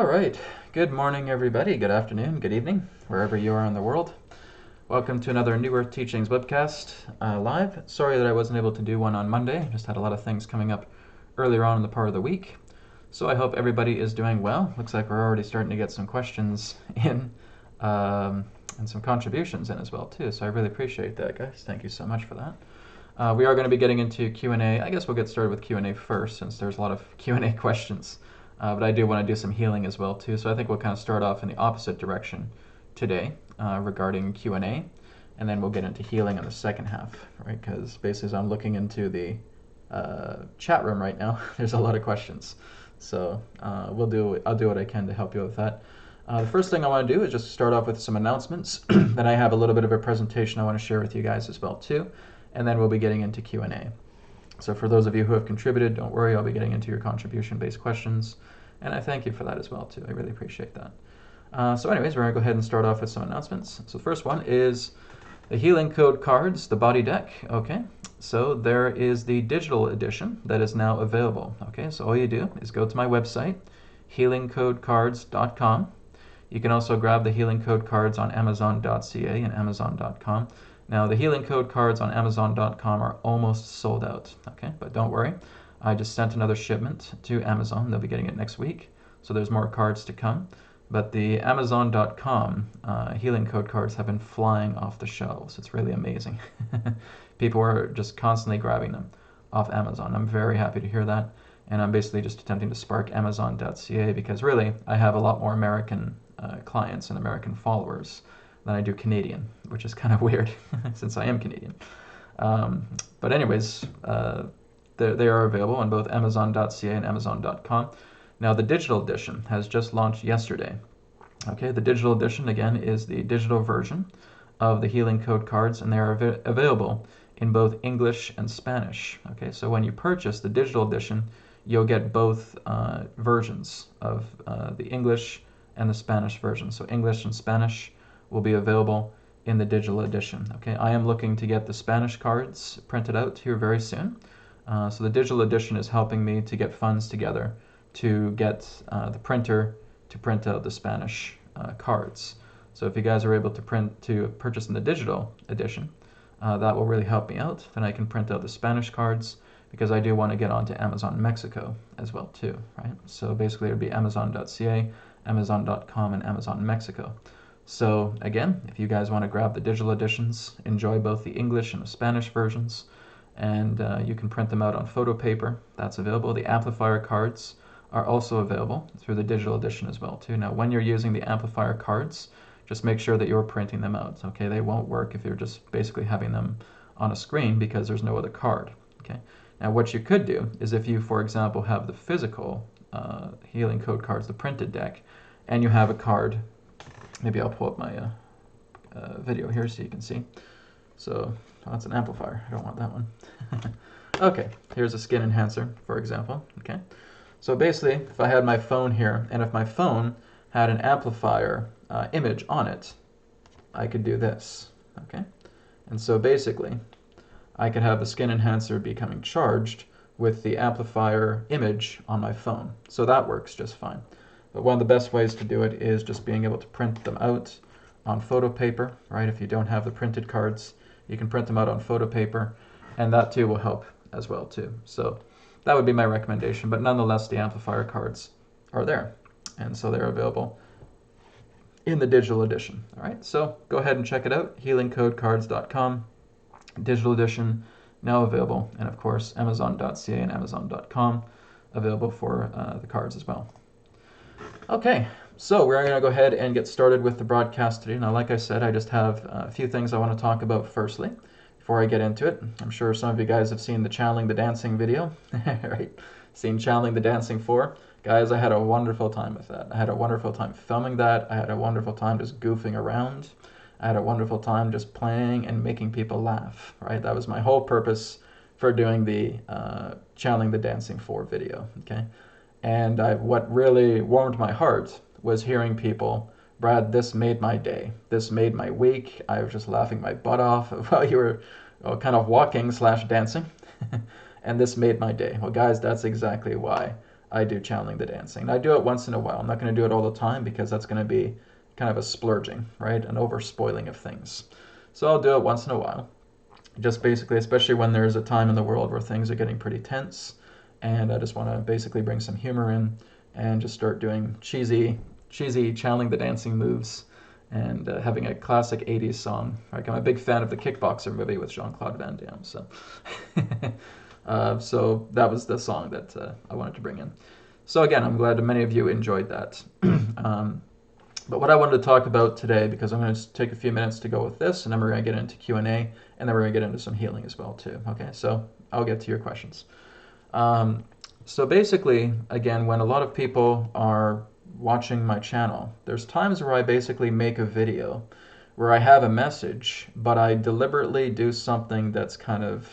All right. Good morning, everybody. Good afternoon, good evening, wherever you are in the world. Welcome to another New Earth Teachings webcast live. Sorry that I wasn't able to do one on Monday. Just had a lot of things coming up earlier on in the part of the week. So I hope everybody is doing well. Looks like we're already starting to get some questions in and some contributions in as well, too. So I really appreciate that, guys. Thank you so much for that. We are going to be getting into Q&A. I guess we'll get started with Q&A first, since there's a lot of Q&A questions. But I do want to do some healing as well too. So I think we'll kind of start off in the opposite direction today regarding Q&A, and then we'll get into healing in the second half, right? Because basically as I'm looking into the chat room right now, there's a lot of questions. So I'll do what I can to help you with that. The first thing I want to do is just start off with some announcements. Then I have a little bit of a presentation I want to share with you guys as well too, and then we'll be getting into Q&A. So for those of you who have contributed, don't worry, I'll be getting into your contribution-based questions. And I thank you for that as well, too. I really appreciate that. So anyways, we're going to go ahead and start off with some announcements. So the first one is the Healing Code cards, the body deck. Okay, so there is the digital edition that is now available. Okay, so all you do is go to my website, healingcodecards.com. You can also grab the Healing Code cards on Amazon.ca and Amazon.com. Now, the Healing Code cards on Amazon.com are almost sold out, okay? But don't worry, I just sent another shipment to Amazon. They'll be getting it next week, so there's more cards to come. But the Amazon.com Healing Code cards have been flying off the shelves. It's really amazing. People are just constantly grabbing them off Amazon. I'm very happy to hear that, and I'm basically just attempting to spark Amazon.ca because really, I have a lot more American clients and American followers than I do Canadian, which is kind of weird since I am Canadian. But anyways, they are available on both Amazon.ca and Amazon.com. Now the digital edition has just launched yesterday. Okay, the digital edition again is the digital version of the Healing Code cards, and they are available in both English and Spanish. Okay, so when you purchase the digital edition, you'll get both versions of the English and the Spanish version. So English and Spanish will be available in the digital edition. Okay, I am looking to get the Spanish cards printed out here very soon. So the digital edition is helping me to get funds together to get the printer to print out the Spanish cards. So if you guys are able to purchase in the digital edition, that will really help me out. Then I can print out the Spanish cards because I do want to get onto Amazon Mexico as well too, right? So basically it would be Amazon.ca, Amazon.com, and Amazon Mexico. So again, if you guys want to grab the digital editions, enjoy both the English and the Spanish versions, and you can print them out on photo paper. That's available. The amplifier cards are also available through the digital edition as well too. Now, when you're using the amplifier cards, just make sure that you're printing them out. Okay, they won't work if you're just basically having them on a screen because there's no other card. Okay. Now, what you could do is if you, for example, have the physical Healing Code cards, the printed deck, and you have a card. Maybe I'll pull up my video here so you can see. So that's an amplifier. I don't want that one. Okay, here's a skin enhancer, for example. Okay, so basically, if I had my phone here, and if my phone had an amplifier image on it, I could do this. Okay, and so basically, I could have the skin enhancer becoming charged with the amplifier image on my phone. So that works just fine. But one of the best ways to do it is just being able to print them out on photo paper, right? If you don't have the printed cards, you can print them out on photo paper, and that too will help as well too. So that would be my recommendation, but nonetheless, the amplifier cards are there, and so they're available in the digital edition. All right, so go ahead and check it out, healingcodecards.com, digital edition, now available, and of course, Amazon.ca and Amazon.com available for the cards as well. Okay, so we're going to go ahead and get started with the broadcast today. Now, like I said, I just have a few things I want to talk about firstly before I get into it. I'm sure some of you guys have seen the Channeling the Dancing video, right? Seen Channeling the Dancing 4. Guys, I had a wonderful time with that. I had a wonderful time filming that. I had a wonderful time just goofing around. I had a wonderful time just playing and making people laugh, right? That was my whole purpose for doing the Channeling the Dancing 4 video, okay? And what really warmed my heart was hearing people, Brad, this made my day. This made my week. I was just laughing my butt off while you were kind of walking / dancing. And this made my day. Well, guys, that's exactly why I do channeling the dancing. And I do it once in a while. I'm not going to do it all the time because that's going to be kind of a splurging, right? An over spoiling of things. So I'll do it once in a while. Just basically, especially when there's a time in the world where things are getting pretty tense, and I just want to basically bring some humor in and just start doing cheesy channeling the dancing moves and having a classic 80s song. Like, I'm a big fan of the Kickboxer movie with Jean-Claude Van Damme, so so that was the song that I wanted to bring in. So again, I'm glad that many of you enjoyed that. But what I wanted to talk about today, because I'm going to take a few minutes to go with this, and then we're going to get into Q&A, and then we're going to get into some healing as well too. Okay, so I'll get to your questions. So basically, again, when a lot of people are watching my channel, there's times where I basically make a video where I have a message, but I deliberately do something that's kind of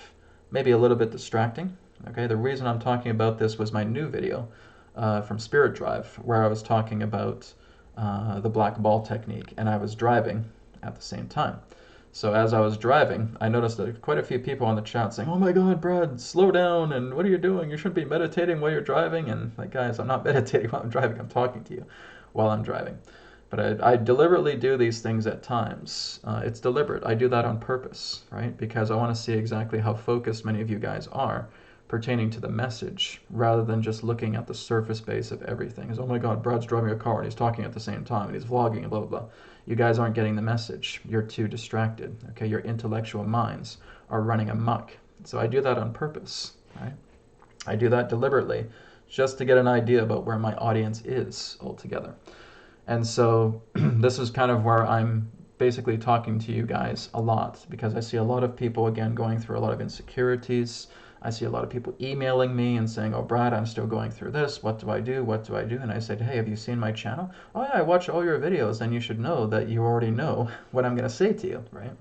maybe a little bit distracting. Okay, the reason I'm talking about this was my new video from Spirit Drive, where I was talking about the black ball technique, and I was driving at the same time. So as I was driving, I noticed that quite a few people on the chat saying, "Oh my God, Brad, slow down, and what are you doing? You shouldn't be meditating while you're driving." And like, guys, I'm not meditating while I'm driving. I'm talking to you while I'm driving. But I deliberately do these things at times. It's deliberate. I do that on purpose, right? Because I want to see exactly how focused many of you guys are pertaining to the message, rather than just looking at the surface base of everything. It's, oh my God, Brad's driving a car and he's talking at the same time and he's vlogging and blah, blah, blah. You guys aren't getting the message. You're too distracted, okay? Your intellectual minds are running amok. So I do that on purpose, right? I do that deliberately just to get an idea about where my audience is altogether. And so this is kind of where I'm basically talking to you guys a lot, because I see a lot of people, again, going through a lot of insecurities. I see a lot of people emailing me and saying, "Oh, Brad, I'm still going through this. What do I do? What do I do?" And I said, "Hey, have you seen my channel?" "Oh, yeah, I watch all your videos." And you should know that you already know what I'm going to say to you, right?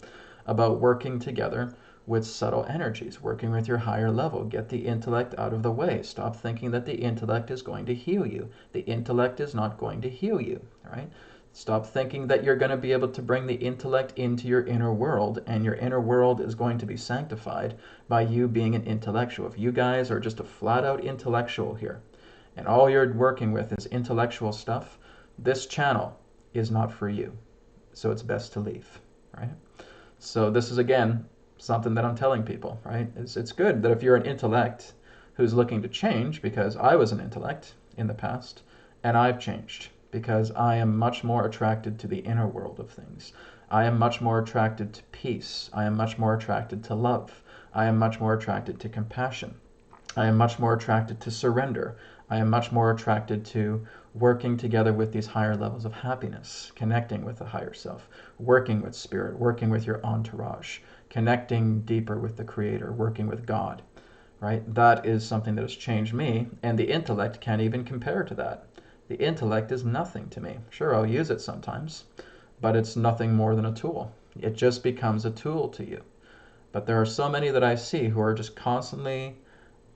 About working together with subtle energies, working with your higher level. Get the intellect out of the way. Stop thinking that the intellect is going to heal you. The intellect is not going to heal you, right? Stop thinking that you're going to be able to bring the intellect into your inner world, and your inner world is going to be sanctified by you being an intellectual. If you guys are just a flat-out intellectual here, and all you're working with is intellectual stuff, this channel is not for you. So it's best to leave, right? So this is, again, something that I'm telling people, right? It's good that if you're an intellect who's looking to change, because I was an intellect in the past, and I've changed, because I am much more attracted to the inner world of things. I am much more attracted to peace. I am much more attracted to love. I am much more attracted to compassion. I am much more attracted to surrender. I am much more attracted to working together with these higher levels of happiness, connecting with the higher self, working with spirit, working with your entourage, connecting deeper with the Creator, working with God, right? That is something that has changed me, and the intellect can't even compare to that. The intellect is nothing to me. Sure, I'll use it sometimes, but it's nothing more than a tool. It just becomes a tool to you. But there are so many that I see who are just constantly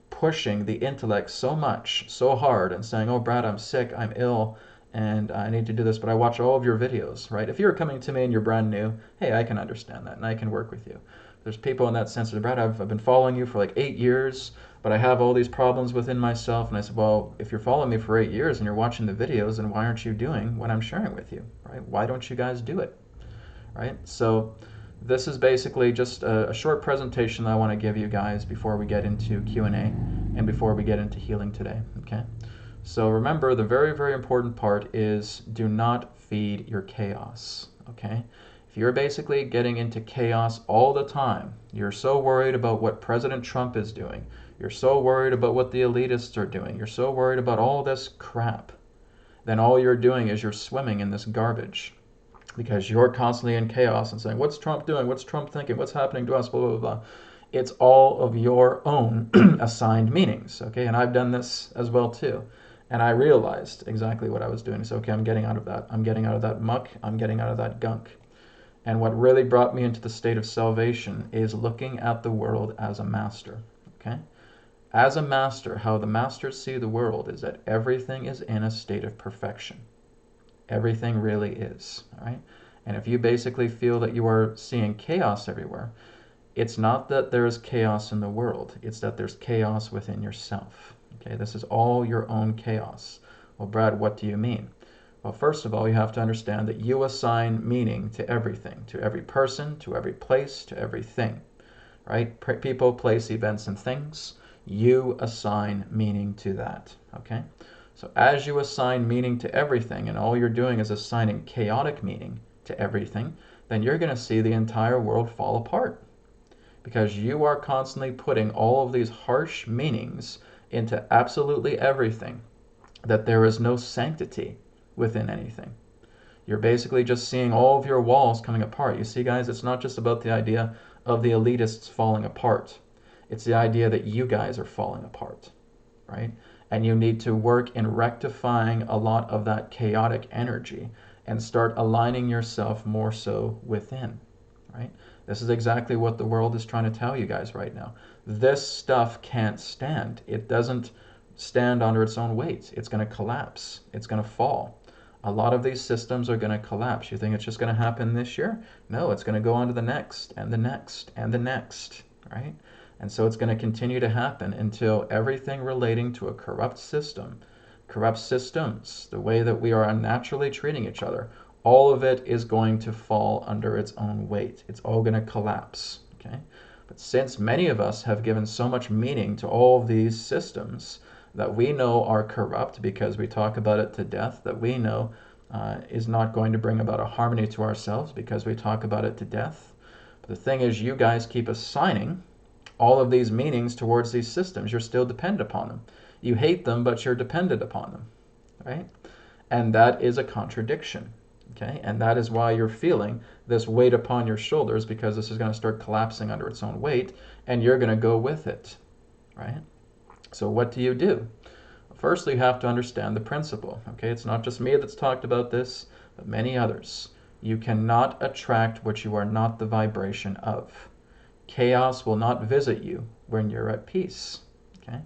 pushing the intellect so much, so hard, and saying, "Oh, Brad, I'm sick, I'm ill, and I need to do this," but I watch all of your videos, right? If you're coming to me and you're brand new, hey, I can understand that, and I can work with you. There's people in that sense of, "Brad, I've been following you for like 8 years, but I have all these problems within myself." And I said, well, if you're following me for 8 years and you're watching the videos, then why aren't you doing what I'm sharing with you, right? Why don't you guys do it, right? So this is basically just a short presentation that I want to give you guys before we get into Q&A and before we get into healing today, okay? So remember, the very, very important part is do not feed your chaos, okay? If you're basically getting into chaos all the time, you're so worried about what President Trump is doing, you're so worried about what the elitists are doing, you're so worried about all this crap, then all you're doing is you're swimming in this garbage, because you're constantly in chaos and saying, "What's Trump doing? What's Trump thinking? What's happening to us? Blah, blah, blah." It's all of your own assigned meanings, okay? And I've done this as well too. And I realized exactly what I was doing. So, okay, I'm getting out of that. I'm getting out of that muck. I'm getting out of that gunk. And what really brought me into the state of salvation is looking at the world as a master, okay? As a master, how the masters see the world is that everything is in a state of perfection. Everything really is, all right? And if you basically feel that you are seeing chaos everywhere, it's not that there is chaos in the world, it's that there's chaos within yourself, Okay, this is all your own chaos. Well, Brad, what do you mean? Well, first of all, you have to understand that you assign meaning to everything, to every person, to every place, to everything, right? People, place, events, and things. You assign meaning to that, okay? So as you assign meaning to everything, and all you're doing is assigning chaotic meaning to everything, then you're going to see the entire world fall apart. Because you are constantly putting all of these harsh meanings into absolutely everything, that there is no sanctity within anything. You're basically just seeing all of your walls coming apart. You see, guys, it's not just about the idea of the elitists falling apart. It's the idea that you guys are falling apart, right? And you need to work in rectifying a lot of that chaotic energy and start aligning yourself more so within, right? This is exactly what the world is trying to tell you guys right now. This stuff can't stand. It doesn't stand under its own weight. It's going to collapse. It's going to fall. A lot of these systems are going to collapse. You think it's just going to happen this year? No, it's going to go on to the next and the next and the next, right? And so it's going to continue to happen until everything relating to a corrupt system, corrupt systems, the way that we are unnaturally treating each other, all of it is going to fall under its own weight. It's all going to collapse, okay? But since many of us have given so much meaning to all of these systems that we know are corrupt because we talk about it to death, that we know is not going to bring about a harmony to ourselves because we talk about it to death. But the thing is, you guys keep assigning all of these meanings towards these systems. You're still dependent upon them. You hate them, but you're dependent upon them, right? And that is a contradiction. Okay, and that is why you're feeling this weight upon your shoulders, because this is going to start collapsing under its own weight, and you're going to go with it, right? So what do? Firstly, you have to understand the principle. Okay, it's not just me that's talked about this, but many others. You cannot attract what you are not the vibration of. Chaos will not visit you when you're at peace. Okay,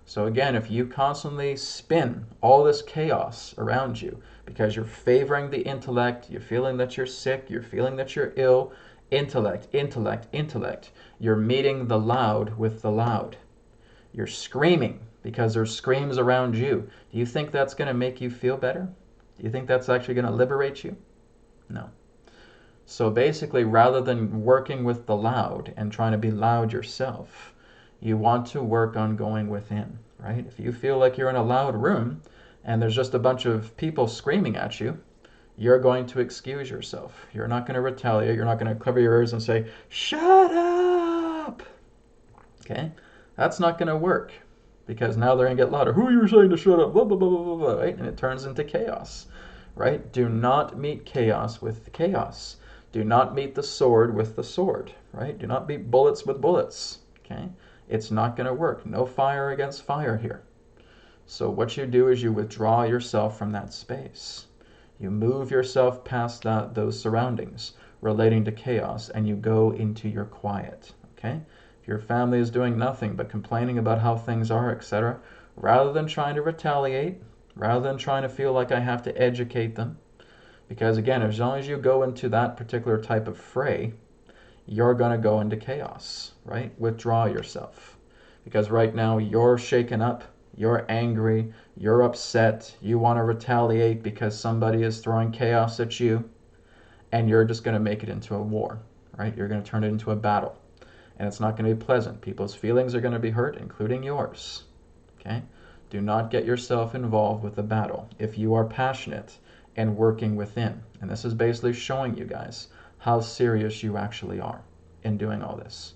so again, if you constantly spin all this chaos around you because you're favoring the intellect, you're feeling that you're sick, you're feeling that you're ill, intellect, intellect, intellect, you're meeting the loud with the loud. You're screaming because there's screams around you. Do you think that's going to make you feel better? Do you think that's actually going to liberate you? No. So basically, rather than working with the loud and trying to be loud yourself, you want to work on going within, right? If you feel like you're in a loud room and there's just a bunch of people screaming at you, you're going to excuse yourself. You're not going to retaliate. You're not going to cover your ears and say, "Shut up!" Okay? That's not going to work, because now they're going to get louder. "Who are you saying to shut up?" Blah, blah, blah, blah, blah, right? And it turns into chaos, right? Do not meet chaos with the chaos. Do not meet the sword with the sword, right? Do not meet bullets with bullets, okay? It's not going to work. No fire against fire here. So what you do is you withdraw yourself from that space. You move yourself past those surroundings relating to chaos, and you go into your quiet, okay? If your family is doing nothing but complaining about how things are, etc., rather than trying to retaliate, rather than trying to feel like I have to educate them, because again, as long as you go into that particular type of fray, you're going to go into chaos, right? Withdraw yourself. Because right now you're shaken up, you're angry, you're upset, you want to retaliate because somebody is throwing chaos at you, and you're just going to make it into a war, right? You're going to turn it into a battle. And it's not going to be pleasant. People's feelings are going to be hurt, including yours, okay? Do not get yourself involved with the battle if you are passionate and working within. And this is basically showing you guys how serious you actually are in doing all this.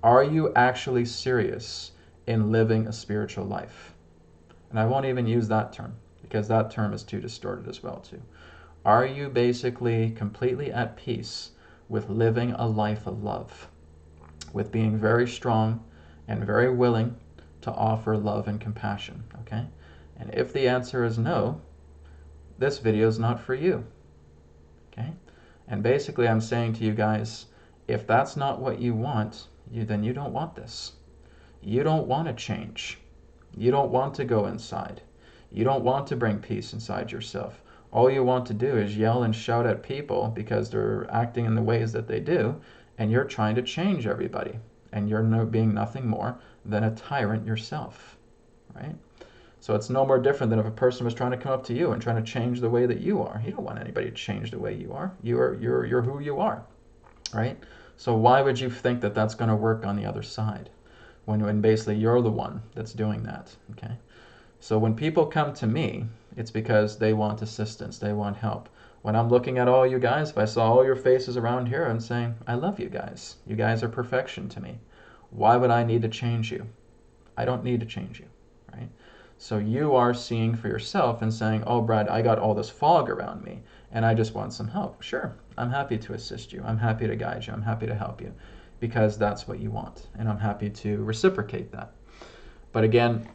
Are you actually serious in living a spiritual life? And I won't even use that term, because that term is too distorted as well too. Are you basically completely at peace with living a life of love, with being very strong and very willing to offer love and compassion, okay? And if the answer is no, this video is not for you, okay? And basically I'm saying to you guys, if that's not what you want, then you don't want this. You don't want to change. You don't want to go inside. You don't want to bring peace inside yourself. All you want to do is yell and shout at people because they're acting in the ways that they do, and you're trying to change everybody, and you're being nothing more than a tyrant yourself, right? So it's no more different than if a person was trying to come up to you and trying to change the way that you are. You don't want anybody to change the way you are. You're who you are, right? So why would you think that that's going to work on the other side when basically you're the one that's doing that, okay? So when people come to me, it's because they want assistance, they want help. When I'm looking at all you guys, if I saw all your faces around here, I'm saying, I love you guys. You guys are perfection to me. Why would I need to change you? I don't need to change you, right? So you are seeing for yourself and saying, oh, Brad, I got all this fog around me and I just want some help. Sure, I'm happy to assist you. I'm happy to guide you. I'm happy to help you because that's what you want. And I'm happy to reciprocate that. But again,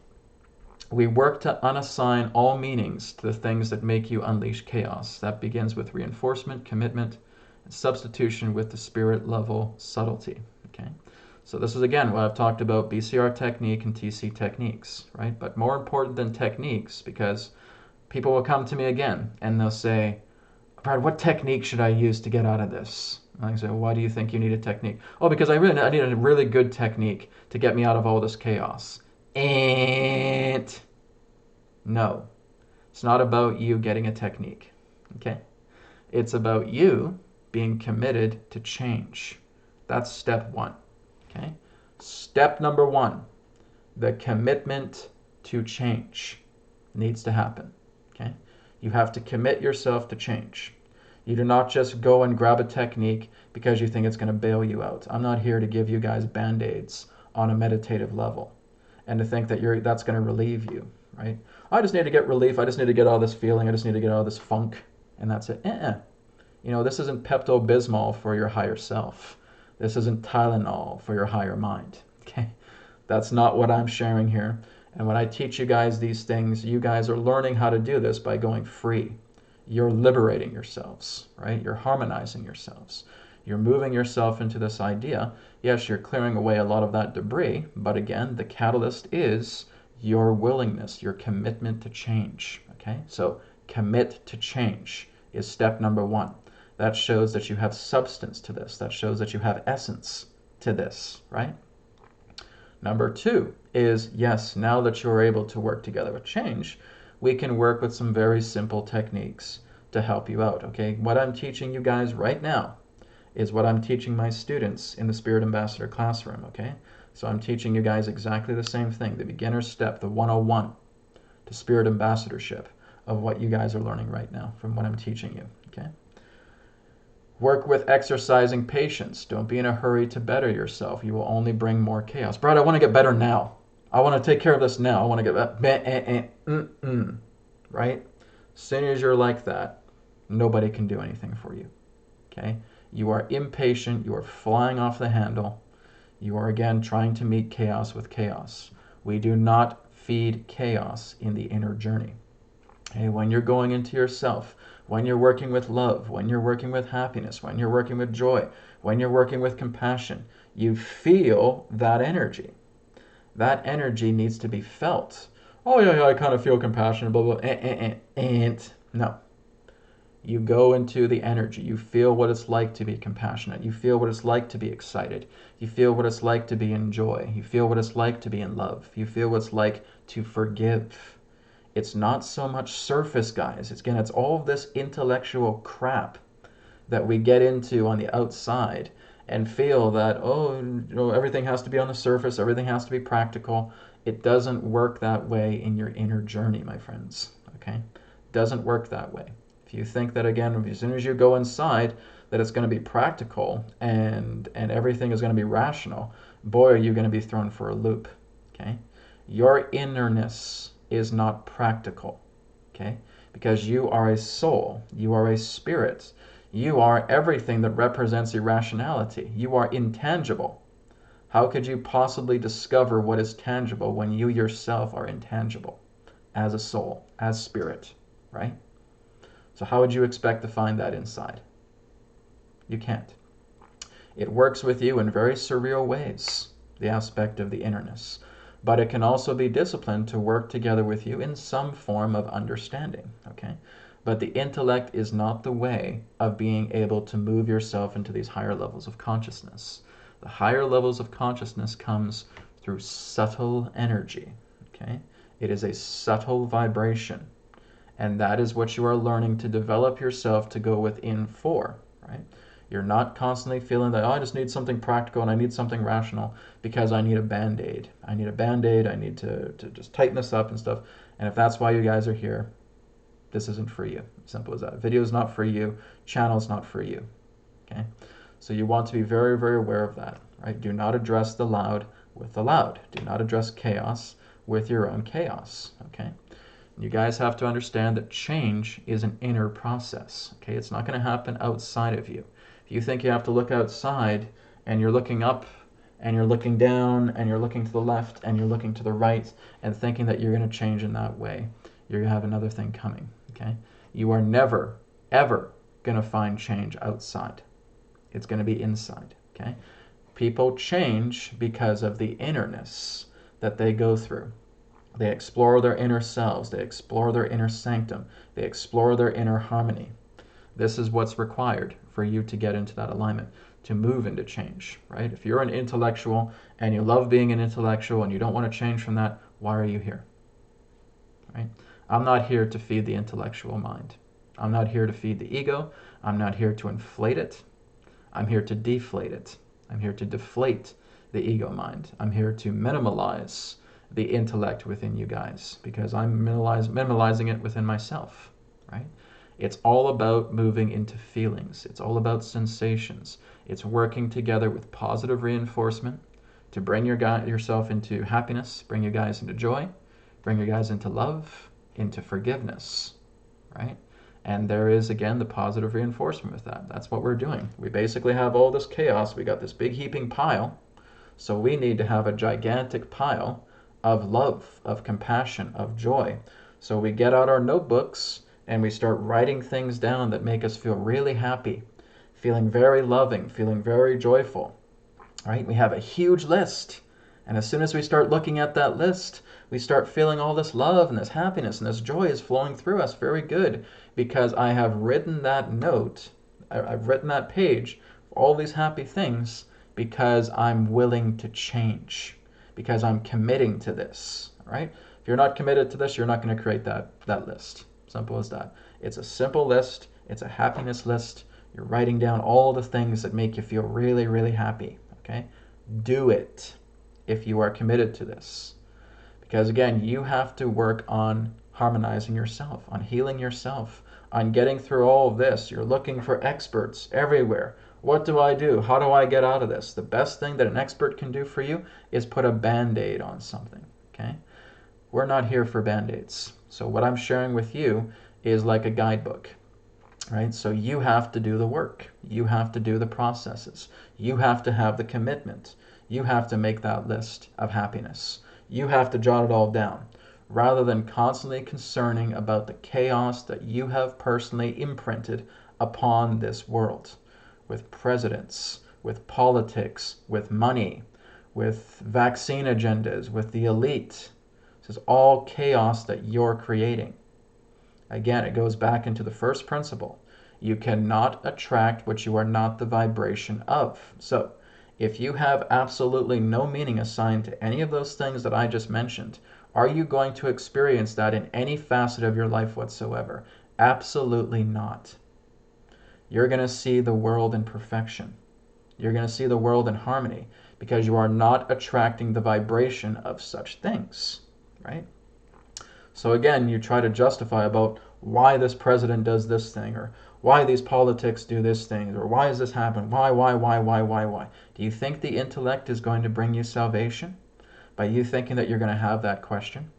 we work to unassign all meanings to the things that make you unleash chaos. That begins with reinforcement, commitment, and substitution with the spirit level subtlety. Okay? So this is again what I've talked about, BCR technique and TC techniques, right? But more important than techniques, because people will come to me again and they'll say, Brad, what technique should I use to get out of this? And I say, well, why do you think you need a technique? Oh, because I need a really good technique to get me out of all this chaos. And no, it's not about you getting a technique, okay? It's about you being committed to change. That's step one, okay? Step number one, the commitment to change needs to happen, okay? You have to commit yourself to change. You do not just go and grab a technique because you think it's going to bail you out. I'm not here to give you guys Band-Aids on a meditative level and to think that that's going to relieve you, right? I just need to get relief. I just need to get all this feeling. I just need to get all this funk, and that's it. You know, this isn't Pepto-Bismol for your higher self. This isn't Tylenol for your higher mind, okay? That's not what I'm sharing here. And when I teach you guys these things, you guys are learning how to do this by going free. You're liberating yourselves, right? You're harmonizing yourselves. You're moving yourself into this idea. Yes, you're clearing away a lot of that debris, but again, the catalyst is your willingness, your commitment to change, okay? So commit to change is step number one. That shows that you have substance to this. That shows that you have essence to this, right? Number two is, yes, now that you're able to work together with change, we can work with some very simple techniques to help you out, okay? What I'm teaching you guys right now is what I'm teaching my students in the Spirit Ambassador classroom, okay? So I'm teaching you guys exactly the same thing, the beginner step, the 101 to Spirit Ambassadorship of what you guys are learning right now from what I'm teaching you, okay? Work with exercising patience. Don't be in a hurry to better yourself. You will only bring more chaos. Brad, I want to get better now. I want to take care of this now. I want to get better. Right? As soon as you're like that, nobody can do anything for you. Okay? You are impatient. You are flying off the handle. You are, again, trying to meet chaos with chaos. We do not feed chaos in the inner journey. Okay? When you're going into yourself, when you're working with love, when you're working with happiness, when you're working with joy, when you're working with compassion, you feel that energy. That energy needs to be felt. Oh, yeah, I kind of feel compassion, blah, blah, and no. You go into the energy. You feel what it's like to be compassionate. You feel what it's like to be excited. You feel what it's like to be in joy. You feel what it's like to be in love. You feel what it's like to forgive. It's not so much surface, guys. It's all of this intellectual crap that we get into on the outside and feel that, oh, everything has to be on the surface, everything has to be practical. It doesn't work that way in your inner journey, my friends, okay? It doesn't work that way. If you think that, again, as soon as you go inside, that it's going to be practical and everything is going to be rational, boy, are you going to be thrown for a loop, okay? Your innerness is not practical, okay? Because you are a soul, you are a spirit, you are everything that represents irrationality. You are intangible. How could you possibly discover what is tangible when you yourself are intangible as a soul, as spirit, right? So how would you expect to find that inside? You can't. It works with you in very surreal ways, the aspect of the innerness. But it can also be disciplined to work together with you in some form of understanding, okay? But the intellect is not the way of being able to move yourself into these higher levels of consciousness. The higher levels of consciousness comes through subtle energy, okay? It is a subtle vibration. And that is what you are learning to develop yourself to go within for, right? You're not constantly feeling that, oh, I just need something practical and I need something rational because I need a Band-Aid. I need a Band-Aid. I need to just tighten this up and stuff. And if that's why you guys are here, this isn't for you. Simple as that. Video is not for you. Channel is not for you. Okay? So you want to be very, very aware of that, right? Do not address the loud with the loud. Do not address chaos with your own chaos, okay? You guys have to understand that change is an inner process, okay? It's not going to happen outside of you. If you think you have to look outside and you're looking up and you're looking down and you're looking to the left and you're looking to the right and thinking that you're going to change in that way, you're going to have another thing coming, okay? You are never, ever going to find change outside. It's going to be inside, okay? People change because of the innerness that they go through. They explore their inner selves. They explore their inner sanctum. They explore their inner harmony. This is what's required for you to get into that alignment, to move into change, right? If you're an intellectual and you love being an intellectual and you don't want to change from that, why are you here, right? I'm not here to feed the intellectual mind. I'm not here to feed the ego. I'm not here to inflate it. I'm here to deflate it. I'm here to deflate the ego mind. I'm here to minimalize the intellect within you guys because I'm minimalizing it within myself, right? It's all about moving into feelings. It's all about sensations. It's working together with positive reinforcement to bring yourself into happiness, bring you guys into joy, bring you guys into love, into forgiveness, right? And there is, again, the positive reinforcement with that. That's what we're doing. We basically have all this chaos. We got this big heaping pile. So we need to have a gigantic pile of love, of compassion, of joy. So we get out our notebooks and we start writing things down that make us feel really happy, feeling very loving, feeling very joyful, right? We have a huge list. And as soon as we start looking at that list, we start feeling all this love and this happiness and this joy is flowing through us. Very good, because I have written that note, I've written that page, all these happy things, because I'm willing to change, because I'm committing to this, right? If you're not committed to this, you're not going to create that list. Simple as that. It's a simple list. It's a happiness list. You're writing down all the things that make you feel really, really happy, okay? Do it if you are committed to this. Because again, you have to work on harmonizing yourself, on healing yourself, on getting through all of this. You're looking for experts everywhere. What do I do? How do I get out of this? The best thing that an expert can do for you is put a Band-Aid on something, okay? We're not here for Band-Aids. So what I'm sharing with you is like a guidebook, right? So you have to do the work. You have to do the processes. You have to have the commitment. You have to make that list of happiness. You have to jot it all down, rather than constantly concerning about the chaos that you have personally imprinted upon this world, with presidents, with politics, with money, with vaccine agendas, with the elite. This is all chaos that you're creating. Again, it goes back into the first principle. You cannot attract what you are not the vibration of. So, if you have absolutely no meaning assigned to any of those things that I just mentioned, are you going to experience that in any facet of your life whatsoever? Absolutely not. You're going to see the world in perfection. You're going to see the world in harmony because you are not attracting the vibration of such things, right? So again, you try to justify about why this president does this thing, or why these politics do this thing, or why does this happen? Why? Do you think the intellect is going to bring you salvation by you thinking that you're going to have that question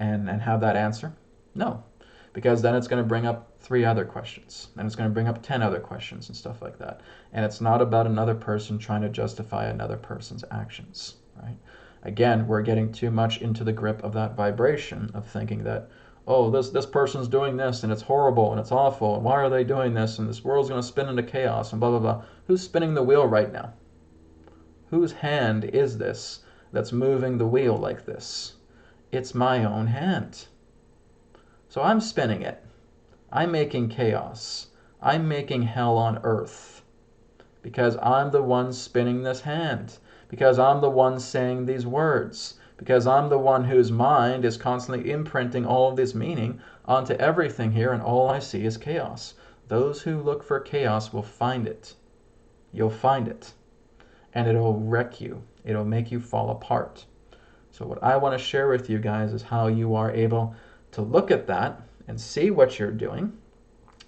and have that answer? No, because then it's going to bring up 3 other questions, and it's going to bring up 10 other questions and stuff like that. And it's not about another person trying to justify another person's actions, right? Again, we're getting too much into the grip of that vibration of thinking that, oh, this person's doing this and it's horrible and it's awful and why are they doing this and this world's going to spin into chaos and blah, blah, blah. Who's spinning the wheel right now? Whose hand is this that's moving the wheel like this? It's my own hand. So I'm spinning it. I'm making chaos. I'm making hell on earth because I'm the one spinning this hand. Because I'm the one saying these words, because I'm the one whose mind is constantly imprinting all of this meaning onto everything here, and all I see is chaos. Those who look for chaos will find it. You'll find it, and it'll wreck you. It'll make you fall apart. So what I want to share with you guys is how you are able to look at that and see what you're doing,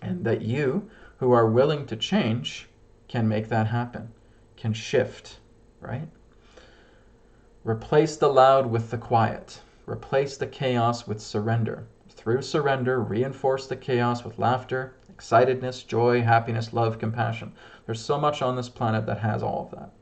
and that you, who are willing to change, can make that happen, can shift, right? Replace the loud with the quiet. Replace the chaos with surrender. Through surrender, reinforce the chaos with laughter, excitedness, joy, happiness, love, compassion. There's so much on this planet that has all of that.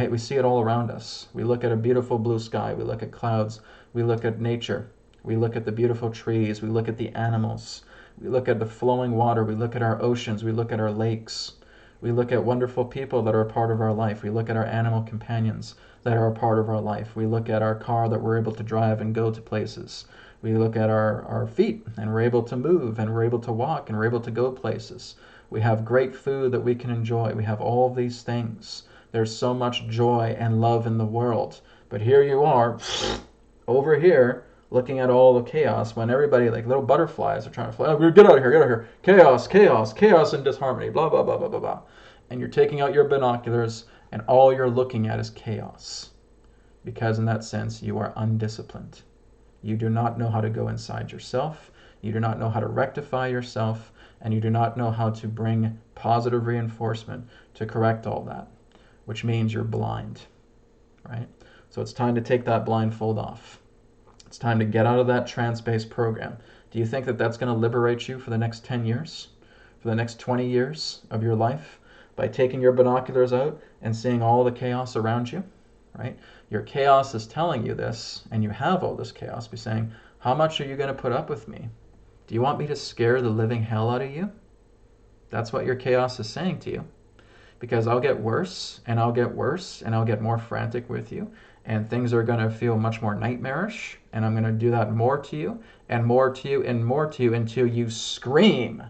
We see it all around us. We look at a beautiful blue sky. We look at clouds. We look at nature. We look at the beautiful trees. We look at the animals. We look at the flowing water. We look at our oceans. We look at our lakes. We look at wonderful people that are a part of our life. We look at our animal companions that are a part of our life. We look at our car that we're able to drive and go to places. We look at our feet, and we're able to move, and we're able to walk, and we're able to go places. We have great food that we can enjoy. We have all of these things. There's so much joy and love in the world. But here you are, over here, looking at all the chaos, when everybody, like little butterflies, are trying to fly. Oh, get out of here, get out of here. Chaos, chaos, chaos and disharmony, blah, blah, blah, blah, blah, blah. And you're taking out your binoculars, and all you're looking at is chaos. Because in that sense, you are undisciplined. You do not know how to go inside yourself. You do not know how to rectify yourself. And you do not know how to bring positive reinforcement to correct all that, which means you're blind, right? So it's time to take that blindfold off. It's time to get out of that trance-based program. Do you think that that's going to liberate you for the next 10 years? For the next 20 years of your life? By taking your binoculars out and seeing all the chaos around you, right? Your chaos is telling you this, and you have all this chaos. Be saying, how much are you going to put up with me? Do you want me to scare the living hell out of you? That's what your chaos is saying to you. Because I'll get worse, and I'll get worse, and I'll get more frantic with you, and things are going to feel much more nightmarish, and I'm going to do that more to you, and more to you, and more to you, until you scream,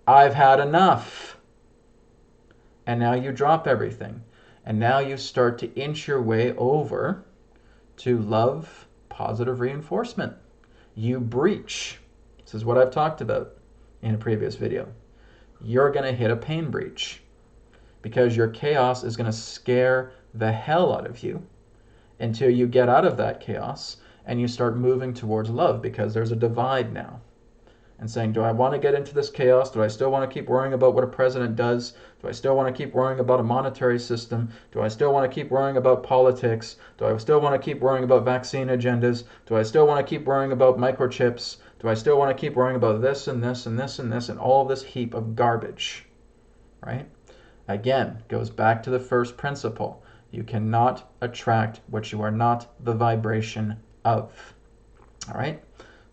I've had enough. And now you drop everything. And now you start to inch your way over to love, positive reinforcement. You breach. This is what I've talked about in a previous video. You're going to hit a pain breach, because your chaos is going to scare the hell out of you until you get out of that chaos and you start moving towards love, because there's a divide now. And saying, do I want to get into this chaos? Do I still want to keep worrying about what a president does? Do I still want to keep worrying about a monetary system? Do I still want to keep worrying about politics? Do I still want to keep worrying about vaccine agendas? Do I still want to keep worrying about microchips? Do I still want to keep worrying about this and this and this and this and all this heap of garbage? Right? Again, goes back to the first principle. You cannot attract what you are not the vibration of. All right?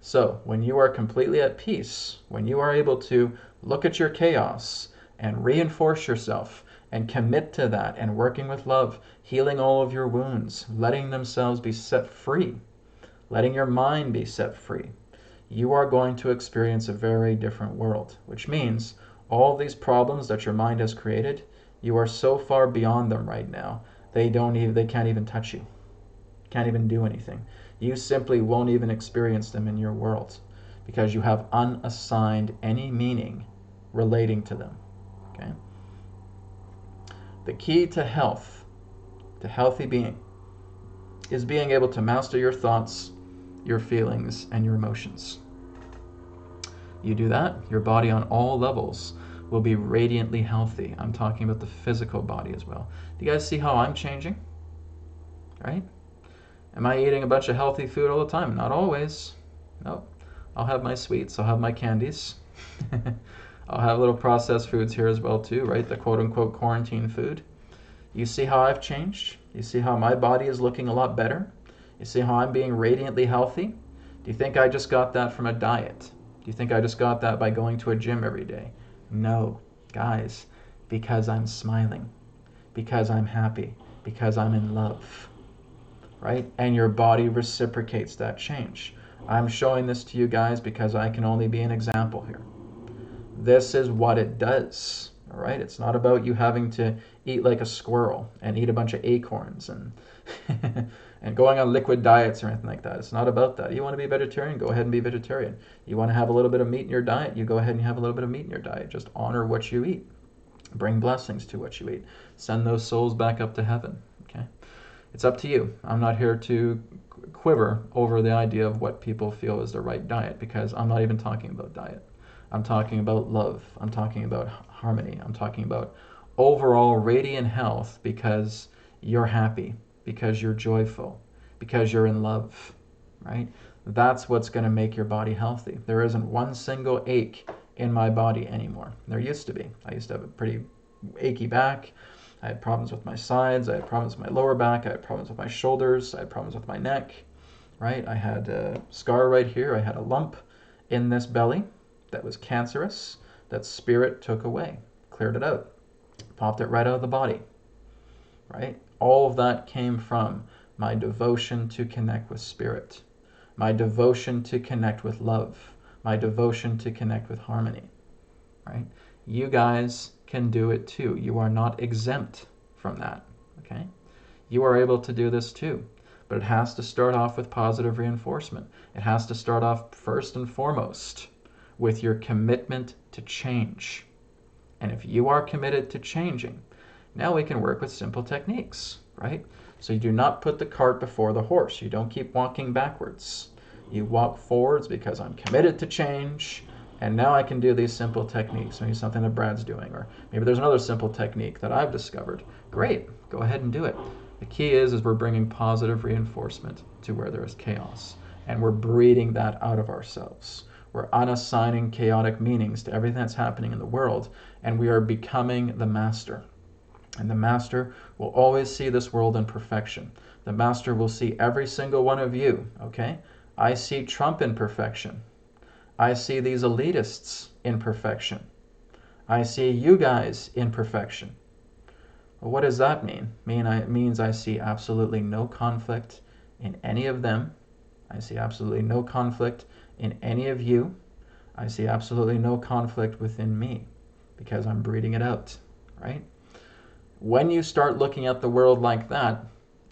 So when you are completely at peace, when you are able to look at your chaos and reinforce yourself and commit to that and working with love, healing all of your wounds, letting themselves be set free, letting your mind be set free, you are going to experience a very different world, which means all these problems that your mind has created, you are so far beyond them right now, they can't even touch you, can't even do anything. You simply won't even experience them in your world, because you have unassigned any meaning relating to them. Okay? The key to health, to healthy being, is being able to master your thoughts, your feelings, and your emotions. You do that, your body on all levels will be radiantly healthy. I'm talking about the physical body as well. Do you guys see how I'm changing? Right? Am I eating a bunch of healthy food all the time? Not always. Nope. I'll have my sweets. I'll have my candies. I'll have little processed foods here as well too, right? The quote-unquote quarantine food. You see how I've changed? You see how my body is looking a lot better? You see how I'm being radiantly healthy? Do you think I just got that from a diet? Do you think I just got that by going to a gym every day? No, guys, because I'm smiling, because I'm happy, because I'm in love. Right? And your body reciprocates that change. I'm showing this to you guys because I can only be an example here. This is what it does. All right? It's not about you having to eat like a squirrel and eat a bunch of acorns and and going on liquid diets or anything like that. It's not about that. You want to be vegetarian, go ahead and be vegetarian. You want to have a little bit of meat in your diet, you go ahead and have a little bit of meat in your diet. Just honor what you eat. Bring blessings to what you eat. Send those souls back up to heaven. Okay? It's up to you. I'm not here to quiver over the idea of what people feel is the right diet, because I'm not even talking about diet. I'm talking about love. I'm talking about harmony. I'm talking about overall radiant health, because you're happy, because you're joyful, because you're in love, right? That's what's going to make your body healthy. There isn't one single ache in my body anymore. There used to be. I used to have a pretty achy back. I had problems with my sides. I had problems with my lower back. I had problems with my shoulders. I had problems with my neck, right? I had a scar right here. I had a lump in this belly that was cancerous that spirit took away, cleared it out, popped it right out of the body, right? All of that came from my devotion to connect with spirit, my devotion to connect with love, my devotion to connect with harmony, right? You guys can do it too. You are not exempt from that, okay? You are able to do this too, but it has to start off with positive reinforcement. It has to start off first and foremost with your commitment to change. And if you are committed to changing, now we can work with simple techniques, right? So you do not put the cart before the horse. You don't keep walking backwards. You walk forwards because I'm committed to change, and now I can do these simple techniques. Maybe something that Brad's doing, or maybe there's another simple technique that I've discovered. Great, go ahead and do it. The key is we're bringing positive reinforcement to where there is chaos, and we're breeding that out of ourselves. We're unassigning chaotic meanings to everything that's happening in the world, and we are becoming the master. And the master will always see this world in perfection. The master will see every single one of you, okay? I see Trump in perfection. I see these elitists in perfection. I see you guys in perfection. Well, what does that mean? It means I see absolutely no conflict in any of them. I see absolutely no conflict in any of you. I see absolutely no conflict within me, because I'm breeding it out, right? When you start looking at the world like that,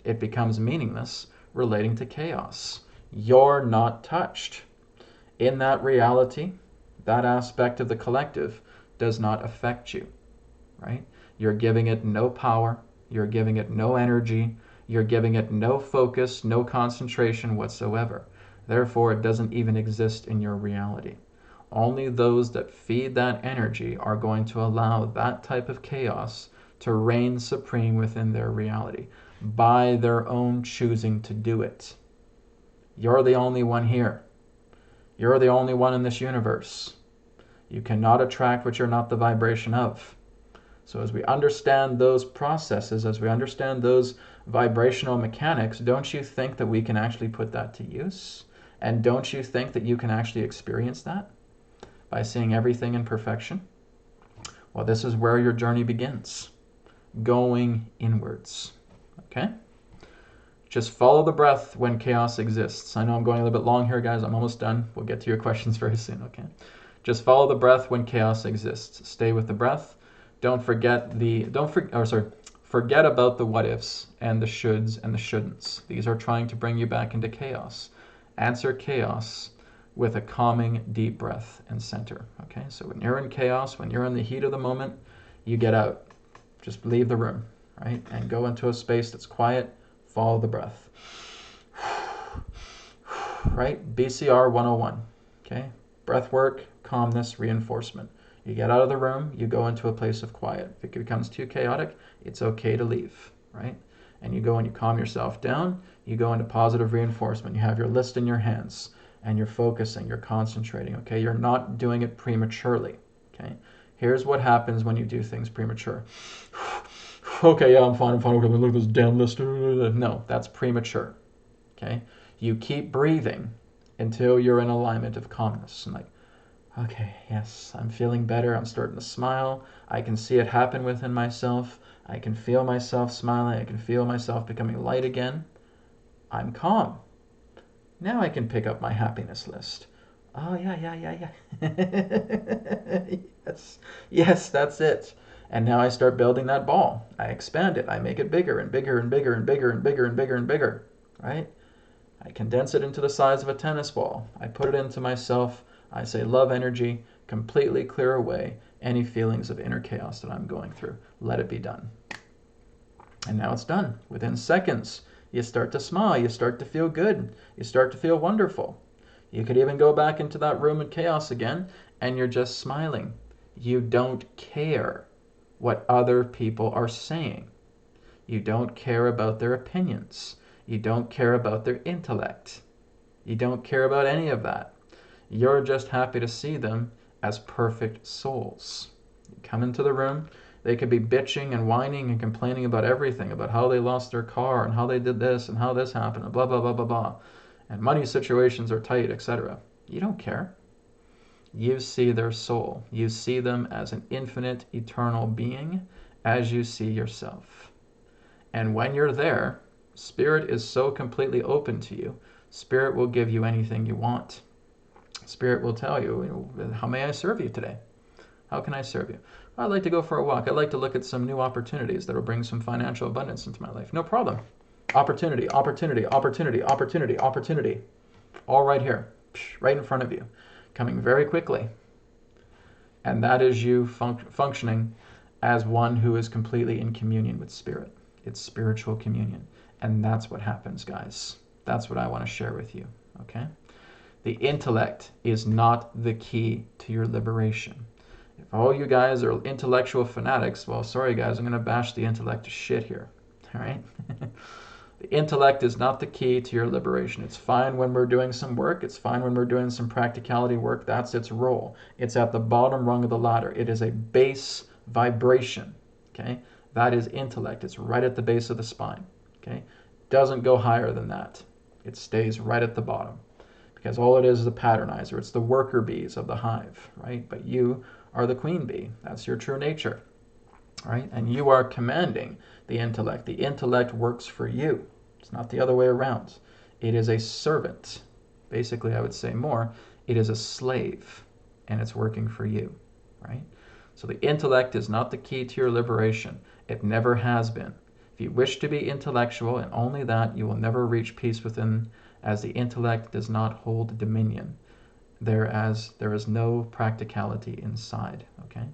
it becomes meaningless relating to chaos. You're not touched. In that reality, that aspect of the collective does not affect you, right? You're giving it no power. You're giving it no energy. You're giving it no focus, no concentration whatsoever. Therefore, it doesn't even exist in your reality. Only those that feed that energy are going to allow that type of chaos to reign supreme within their reality by their own choosing to do it. You're the only one here. You're the only one in this universe. You cannot attract what you're not the vibration of. So as we understand those processes, as we understand those vibrational mechanics, don't you think that we can actually put that to use? And don't you think that you can actually experience that by seeing everything in perfection? Well, this is where your journey begins. Going inwards, okay? Just follow the breath when chaos exists. I know I'm going a little bit long here, guys. I'm almost done. We'll get to your questions very soon, okay? Just follow the breath when chaos exists. Stay with the breath. Forget about the what ifs and the shoulds and the shouldn'ts. These are trying to bring you back into chaos. Answer chaos with a calming deep breath and center, okay? So when you're in chaos, when you're in the heat of the moment, you get out. Just leave the room, right? And go into a space that's quiet. Follow the breath. Right? BCR 101, okay? Breath work, calmness, reinforcement. You get out of the room, you go into a place of quiet. If it becomes too chaotic, it's okay to leave, right? And you go and you calm yourself down, you go into positive reinforcement. You have your list in your hands, and you're focusing, you're concentrating, okay? You're not doing it prematurely, okay? Here's what happens when you do things premature. Okay, yeah, I'm fine, okay, look at this damn list. No, that's premature, okay? You keep breathing until you're in alignment of calmness. And like, okay, yes, I'm feeling better. I'm starting to smile. I can see it happen within myself. I can feel myself smiling. I can feel myself becoming light again. I'm calm. Now I can pick up my happiness list. Oh, yeah. Yes, that's it. And now I start building that ball. I expand it. I make it bigger and bigger and bigger and bigger and bigger and bigger and bigger. right? I condense it into the size of a tennis ball. I put it into myself. I say love energy, completely clear away any feelings of inner chaos that I'm going through. Let it be done. And now it's done. Within seconds, you start to smile. You start to feel good. You start to feel wonderful. You could even go back into that room in chaos again, and you're just smiling. You don't care what other people are saying. You don't care about their opinions. You don't care about their intellect. You don't care about any of that. You're just happy to see them as perfect souls. You come into the room, they could be bitching and whining and complaining about everything, about how they lost their car and how they did this and how this happened and blah, blah, blah, blah, blah. And money situations are tight, etc. You don't care. You see their soul. You see them as an infinite, eternal being as you see yourself. And when you're there, Spirit is so completely open to you. Spirit will give you anything you want. Spirit will tell you, how may I serve you today? How can I serve you? I'd like to go for a walk. I'd like to look at some new opportunities that will bring some financial abundance into my life. No problem. Opportunity, opportunity, opportunity, opportunity, opportunity. All right here, right in front of you, coming very quickly. And that is you functioning as one who is completely in communion with Spirit. It's spiritual communion. And that's what happens, guys. That's what I want to share with you, okay? The intellect is not the key to your liberation. If all you guys are intellectual fanatics, well, sorry guys, I'm going to bash the intellect to shit here, all right? The intellect is not the key to your liberation. It's fine when we're doing some work. It's fine when we're doing some practicality work. That's its role. It's at the bottom rung of the ladder. It is a base vibration, okay? That is intellect. It's right at the base of the spine, okay? Doesn't go higher than that. It stays right at the bottom because all it is a patternizer. It's the worker bees of the hive, right? But you are the queen bee. That's your true nature, right? And you are commanding the intellect. The intellect works for you. It's not the other way around. It is a servant. Basically, I would say more, it is a slave, and it's working for you, right? So the intellect is not the key to your liberation. It never has been. If you wish to be intellectual and only that, you will never reach peace within, as the intellect does not hold dominion. There is no practicality inside, okay?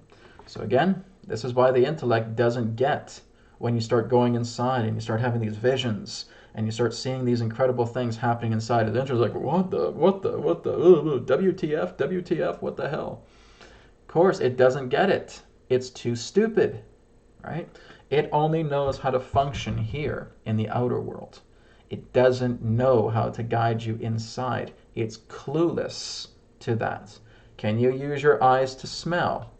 So again, this is why the intellect doesn't get when you start going inside and you start having these visions and you start seeing these incredible things happening inside. The intellect is like, WTF, what the hell? Of course, it doesn't get it. It's too stupid, right? It only knows how to function here in the outer world. It doesn't know how to guide you inside. It's clueless to that. Can you use your eyes to smell?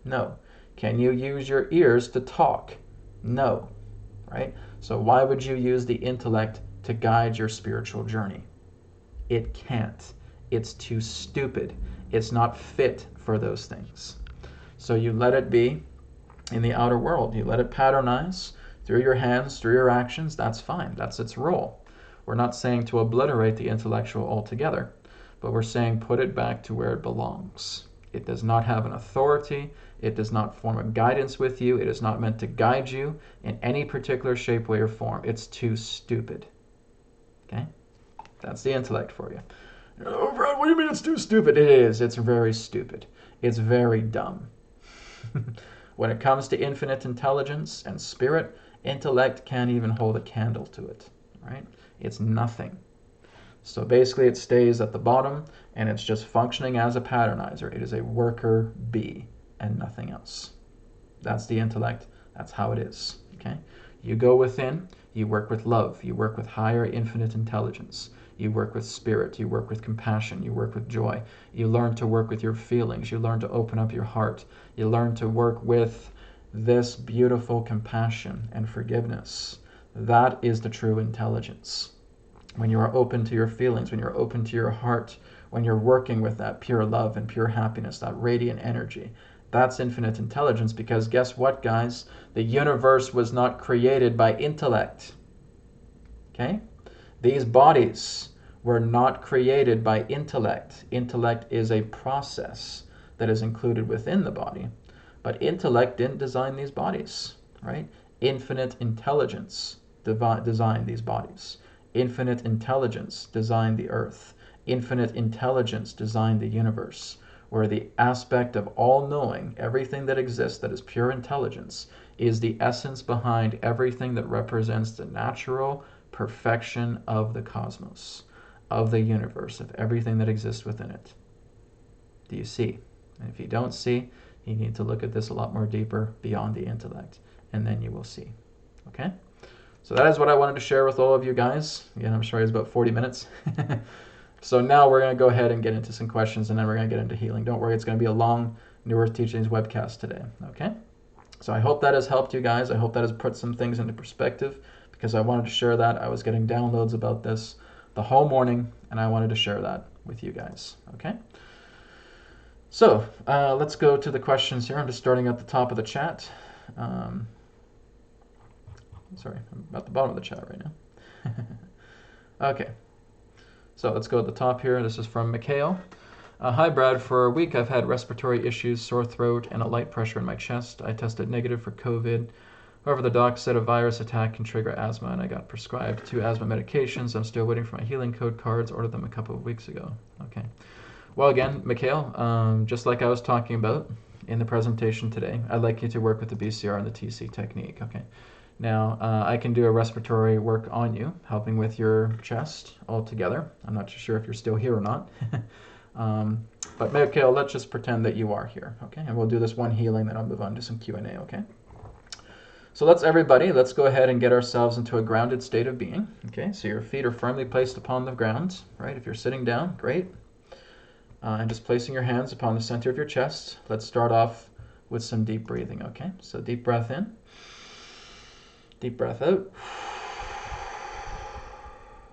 No. Can you use your ears to talk? No. Right? So why would you use the intellect to guide your spiritual journey? It can't. It's too stupid. It's not fit for those things. So you let it be in the outer world. You let it patternize through your hands, through your actions. That's fine. That's its role. We're not saying to obliterate the intellectual altogether, but we're saying put it back to where it belongs. It does not have an authority. It does not form a guidance with you. It is not meant to guide you in any particular shape, way, or form. It's too stupid. Okay? That's the intellect for you. Oh, Brad, what do you mean it's too stupid? It is. It's very stupid. It's very dumb. When it comes to infinite intelligence and spirit, intellect can't even hold a candle to it, right? It's nothing. So basically it stays at the bottom and it's just functioning as a patternizer. It is a worker bee and nothing else. That's the intellect. That's how it is, okay? You go within, you work with love, you work with higher infinite intelligence, you work with spirit, you work with compassion, you work with joy, you learn to work with your feelings, you learn to open up your heart, you learn to work with this beautiful compassion and forgiveness. That is the true intelligence. When you are open to your feelings, when you're open to your heart, when you're working with that pure love and pure happiness, that radiant energy, that's infinite intelligence, because guess what, guys? The universe was not created by intellect. Okay? These bodies were not created by intellect. Intellect is a process that is included within the body. But intellect didn't design these bodies, right? Infinite intelligence designed these bodies. Infinite intelligence designed the earth. Infinite intelligence designed the universe, where the aspect of all-knowing, everything that exists that is pure intelligence, is the essence behind everything that represents the natural perfection of the cosmos, of the universe, of everything that exists within it. Do you see? And if you don't see, you need to look at this a lot more deeper beyond the intellect, and then you will see. Okay? So that is what I wanted to share with all of you guys. Again, I'm sorry it's about 40 minutes. So now we're going to go ahead and get into some questions, and then we're going to get into healing. Don't worry, it's going to be a long New Earth Teachings webcast today. Okay? So I hope that has helped you guys. I hope that has put some things into perspective, because I wanted to share that. I was getting downloads about this the whole morning, and I wanted to share that with you guys. Okay? So let's go to the questions here. I'm just starting at the top of the chat. Sorry, I'm at the bottom of the chat right now. Okay. So let's go at the top here. This is from Mikhail. Hi, Brad. For a week, I've had respiratory issues, sore throat, and a light pressure in my chest. I tested negative for COVID. However, the doc said a virus attack can trigger asthma, and I got prescribed 2 asthma medications. I'm still waiting for my healing code cards. Ordered them a couple of weeks ago. Okay. Well, again, Mikhail, just like I was talking about in the presentation today, I'd like you to work with the BCR and the TC technique. Okay. Now, I can do a respiratory work on you, helping with your chest altogether. I'm not sure if you're still here or not. But Mikhail, let's just pretend that you are here, okay? And we'll do this one healing, then I'll move on to some Q&A, okay? So let's go ahead and get ourselves into a grounded state of being, okay? So your feet are firmly placed upon the ground, right? If you're sitting down, great. And just placing your hands upon the center of your chest. Let's start off with some deep breathing, okay? So deep breath in. Deep breath out.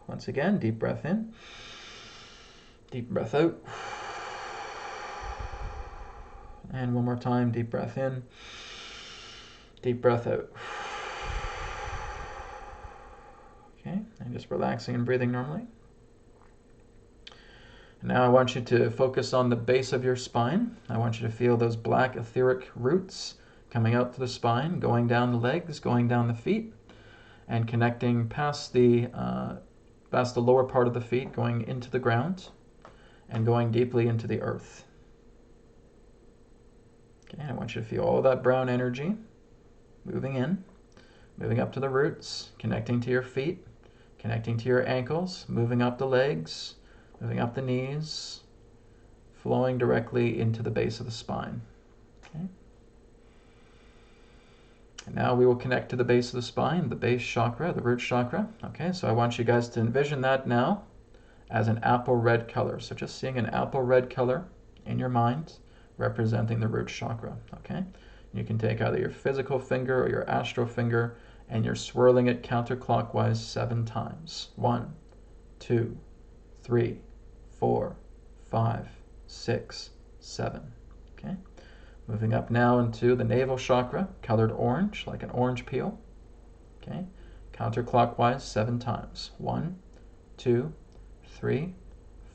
Once again, deep breath in. Deep breath out. And one more time, deep breath in. Deep breath out. Okay, and just relaxing and breathing normally. Now I want you to focus on the base of your spine. I want you to feel those black etheric roots coming out to the spine, going down the legs, going down the feet, and connecting past the lower part of the feet, going into the ground, and going deeply into the earth. Okay, I want you to feel all that brown energy moving in, moving up to the roots, connecting to your feet, connecting to your ankles, moving up the legs, moving up the knees, flowing directly into the base of the spine. Okay. And now we will connect to the base of the spine, the base chakra, the root chakra. Okay, so I want you guys to envision that now as an apple red color. So just seeing an apple red color in your mind representing the root chakra. Okay, you can take either your physical finger or your astral finger and you're swirling it counterclockwise 7 times. 1, 2, 3, 4, 5, 6, 7. Okay. Moving up now into the navel chakra, colored orange, like an orange peel. Okay. Counterclockwise 7 times. 1, 2, 3,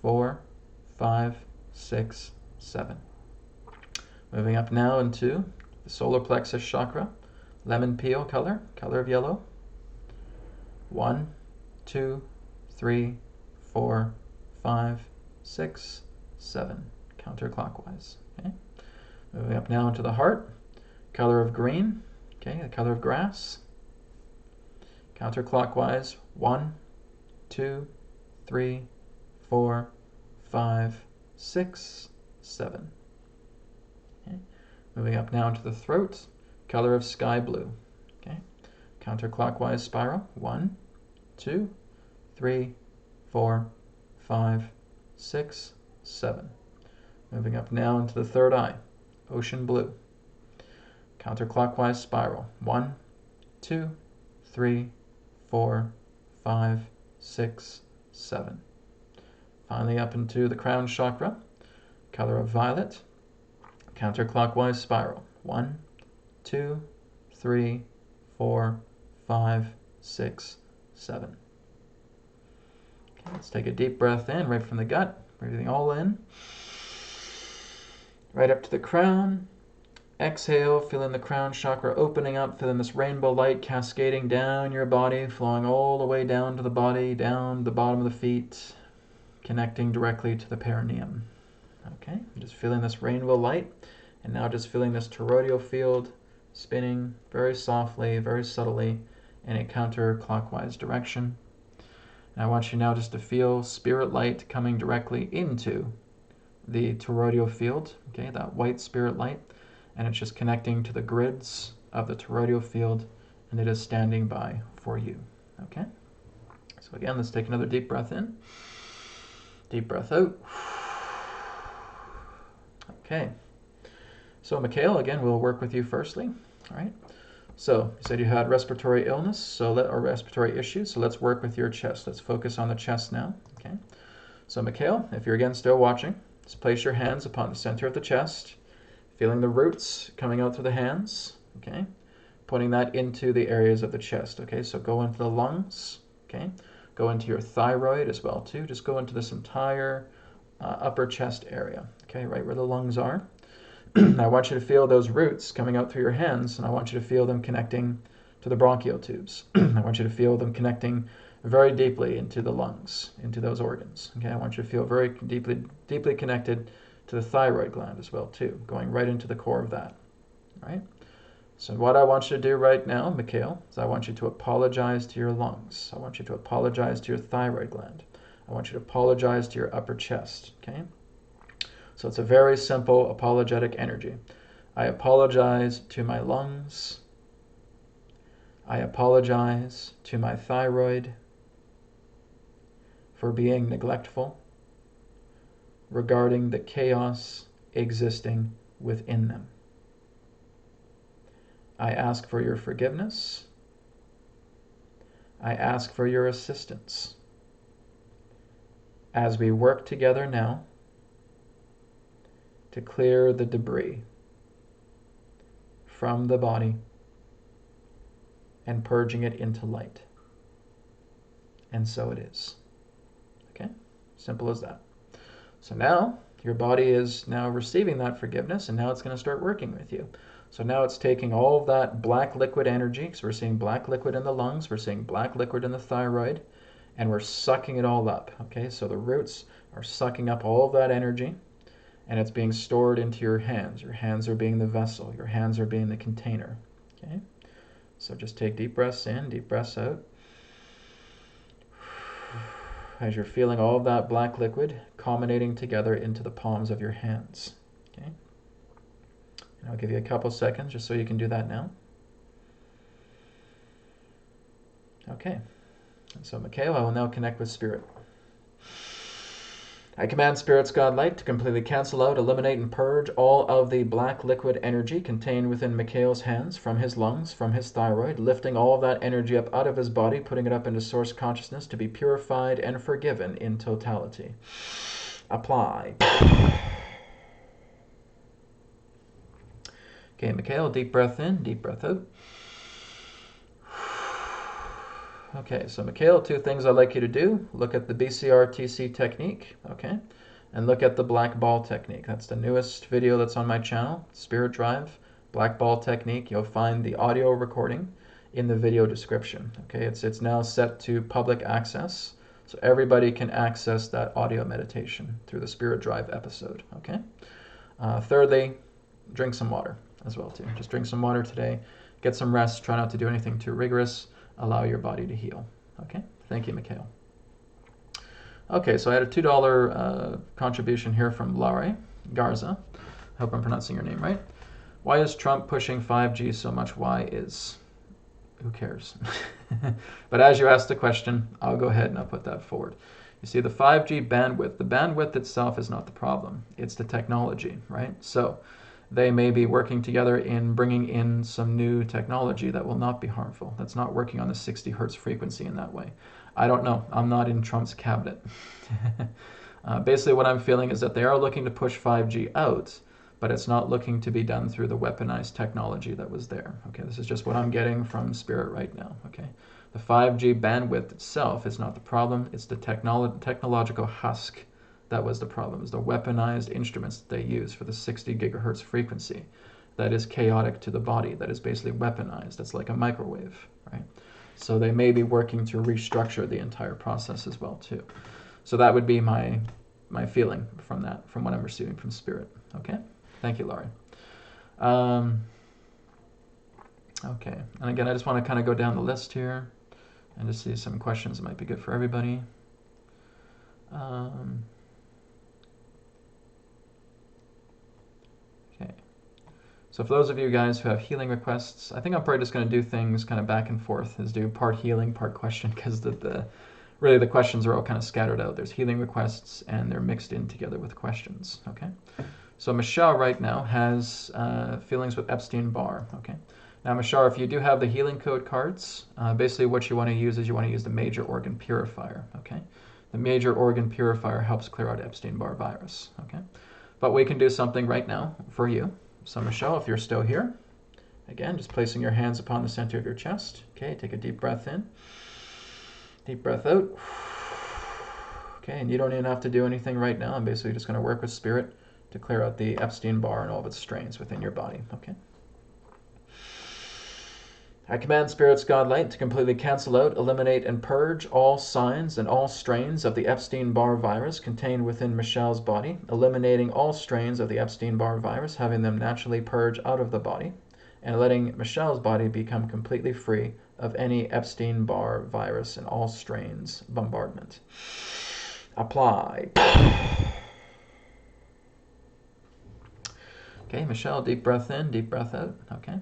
4, 5, 6, 7. Moving up now into the solar plexus chakra, lemon peel color of yellow. 1, 2, 3, 4, 5, 6, 7. Counterclockwise. Okay. Moving up now into the heart, color of green, okay, the color of grass. Counterclockwise, 1, 2, 3, 4, 5, 6, 7. Okay. Moving up now into the throat, color of sky blue. Okay. Counterclockwise spiral, 1, 2, 3, 4, 5, 6, 7. Moving up now into the third eye, ocean blue. Counterclockwise spiral, 1, 2, 3, 4, 5, 6, 7. Finally up into the crown chakra, color of violet. Counterclockwise spiral, 1, 2, 3, 4, 5, 6, 7. Okay, let's take a deep breath in right from the gut, breathing all in. Right up to the crown, Exhale, feeling the crown chakra opening up, feeling this rainbow light cascading down your body, flowing all the way down to the body, down the bottom of the feet, connecting directly to the perineum. Okay, just feeling this rainbow light, and now just feeling this toroidal field spinning very softly, very subtly in a counterclockwise direction. And I want you now just to feel spirit light coming directly into the toroidal field, okay, that white spirit light, and it's just connecting to the grids of the toroidal field, and it is standing by for you, okay? So again, let's take another deep breath in, deep breath out. Okay, so Mikhail, again, we'll work with you firstly, all right? So you said you had respiratory illness, or respiratory issues, so let's work with your chest. Let's focus on the chest now, okay? So Mikhail, if you're again still watching, just place your hands upon the center of the chest, feeling the roots coming out through the hands, okay? Putting that into the areas of the chest, okay? So go into the lungs, okay? Go into your thyroid as well too. Just go into this entire upper chest area, okay? Right where the lungs are. I want you to feel those roots coming out through your hands, and I want you to feel them connecting to the bronchial tubes. I want you to feel them connecting very deeply into the lungs, into those organs. Okay, I want you to feel very deeply connected to the thyroid gland as well too, going right into the core of that. All right. So what I want you to do right now, Mikhail, is I want you to apologize to your lungs. I want you to apologize to your thyroid gland. I want you to apologize to your upper chest. Okay. So it's a very simple apologetic energy. I apologize to my lungs. I apologize to my thyroid for being neglectful regarding the chaos existing within them. I ask for your forgiveness. I ask for your assistance as we work together now to clear the debris from the body and purging it into light. And so it is. Okay? Simple as that. So now your body is now receiving that forgiveness, and now it's going to start working with you. So now it's taking all of that black liquid energy, because we're seeing black liquid in the lungs, we're seeing black liquid in the thyroid, and we're sucking it all up. Okay? So the roots are sucking up all of that energy, and it's being stored into your hands. Your hands are being the vessel. Your hands are being the container. Okay? So just take deep breaths in, deep breaths out. As you're feeling all of that black liquid culminating together into the palms of your hands. Okay? And I'll give you a couple seconds just so you can do that now. Okay. And so Mikhail, I will now connect with Spirit. I command Spirit's God Light to completely cancel out, eliminate, and purge all of the black liquid energy contained within Mikhail's hands, from his lungs, from his thyroid, lifting all of that energy up out of his body, putting it up into source consciousness to be purified and forgiven in totality. Apply. Okay, Mikhail, deep breath in, deep breath out. Okay, so Mikhail, two things I'd like you to do. Look at the BCRTC technique, okay? And look at the black ball technique. That's the newest video that's on my channel, Spirit Drive, black ball technique. You'll find the audio recording in the video description, okay? It's now set to public access, so everybody can access that audio meditation through the Spirit Drive episode, okay? Thirdly, drink some water as well, too. Just drink some water today. Get some rest. Try not to do anything too rigorous. Allow your body to heal. Okay? Thank you, Mikhail. Okay, so I had a $2 contribution here from Laurie Garza. I hope I'm pronouncing your name right. Why is Trump pushing 5G so much? Why is? Who cares? But as you asked the question, I'll go ahead and I'll put that forward. You see, the 5G bandwidth, the bandwidth itself is not the problem. It's the technology, right? So they may be working together in bringing in some new technology that will not be harmful. That's not working on the 60 hertz frequency in that way. I don't know. I'm not in Trump's cabinet. Basically, what I'm feeling is that they are looking to push 5G out, but it's not looking to be done through the weaponized technology that was there. Okay, this is just what I'm getting from Spirit right now. Okay, the 5G bandwidth itself is not the problem. It's the technological husk that was the problem. Is the weaponized instruments that they use for the 60 gigahertz frequency. that is chaotic to the body, that is basically weaponized. That's like a microwave, right? So they may be working to restructure the entire process as well too. So that would be my feeling from that, from what I'm receiving from Spirit. Okay? Thank you, Laurie. Okay, and again, I just want to kind of go down the list here and just see some questions that might be good for everybody. Okay. So for those of you guys who have healing requests, I think I'm probably just going to do things kind of back and forth, is do part healing, part question, because really the questions are all kind of scattered out. There's healing requests and they're mixed in together with questions, okay? So Michelle right now has feelings with Epstein-Barr, okay? Now Michelle, if you do have the healing code cards, basically what you want to use is you want to use the major organ purifier, okay? The major organ purifier helps clear out Epstein-Barr virus, okay? But we can do something right now for you. So Michelle, if you're still here, again, just placing your hands upon the center of your chest. Okay, take a deep breath in. Deep breath out. Okay, and you don't even have to do anything right now. I'm basically just going to work with Spirit to clear out the Epstein-Barr and all of its strains within your body. Okay. I command Spirit's God Light to completely cancel out, eliminate, and purge all signs and all strains of the Epstein-Barr virus contained within Michelle's body, eliminating all strains of the Epstein-Barr virus, having them naturally purge out of the body, and letting Michelle's body become completely free of any Epstein-Barr virus and all strains bombardment. Apply. Okay, Michelle, deep breath in, deep breath out. Okay.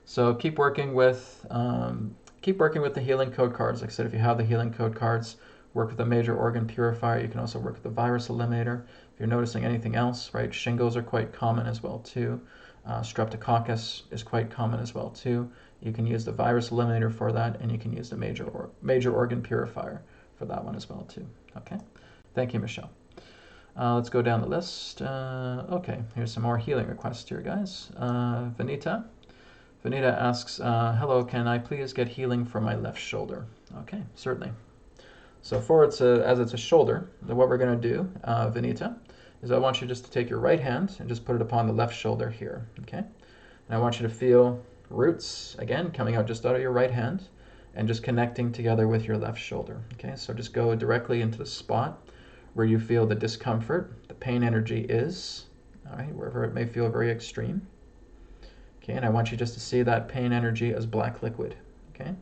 So keep working with the healing code cards. Like I said, if you have the healing code cards, work with the major organ purifier. You can also work with the virus eliminator. If you're noticing anything else, right? Shingles are quite common as well too. Streptococcus is quite common as well too. You can use the virus eliminator for that, and you can use the major organ purifier for that one as well too. Okay. Thank you, Michelle. Let's go down the list. Okay, here's some more healing requests here, guys. Vanita asks, hello, can I please get healing for my left shoulder? Okay, certainly. So as it's a shoulder, what we're going to do, Vanita, is I want you just to take your right hand and just put it upon the left shoulder here, okay? And I want you to feel roots, again, coming out just out of your right hand and just connecting together with your left shoulder, okay? So just go directly into the spot where you feel the discomfort, the pain energy is, all right, wherever it may feel very extreme. Okay, and I want you just to see that pain energy as black liquid, okay?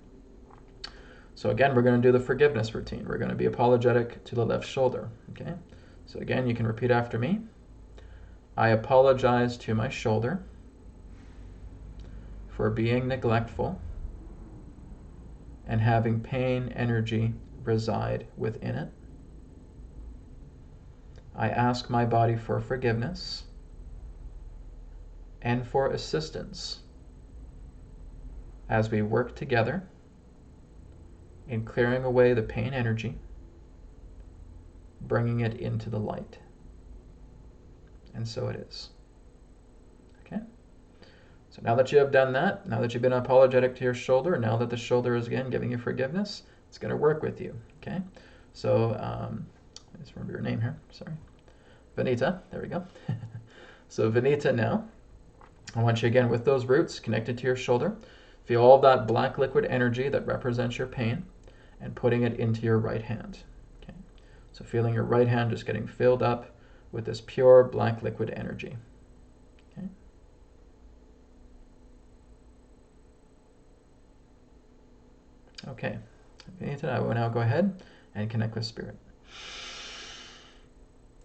So again, we're going to do the forgiveness routine. We're going to be apologetic to the left shoulder, okay? So again, you can repeat after me. I apologize to my shoulder for being neglectful and having pain energy reside within it. I ask my body for forgiveness and for assistance as we work together in clearing away the pain energy, bringing it into the light. And so it is. Okay? So now that you have done that, now that you've been apologetic to your shoulder, now that the shoulder is again giving you forgiveness, it's going to work with you. Okay? So, I just remember your name here. Sorry. Vanita. There we go. So Vanita now, I want you again with those roots connected to your shoulder. Feel all of that black liquid energy that represents your pain and putting it into your right hand. Okay. So feeling your right hand just getting filled up with this pure black liquid energy. Okay. Okay. Vanita, I will now go ahead and connect with Spirit.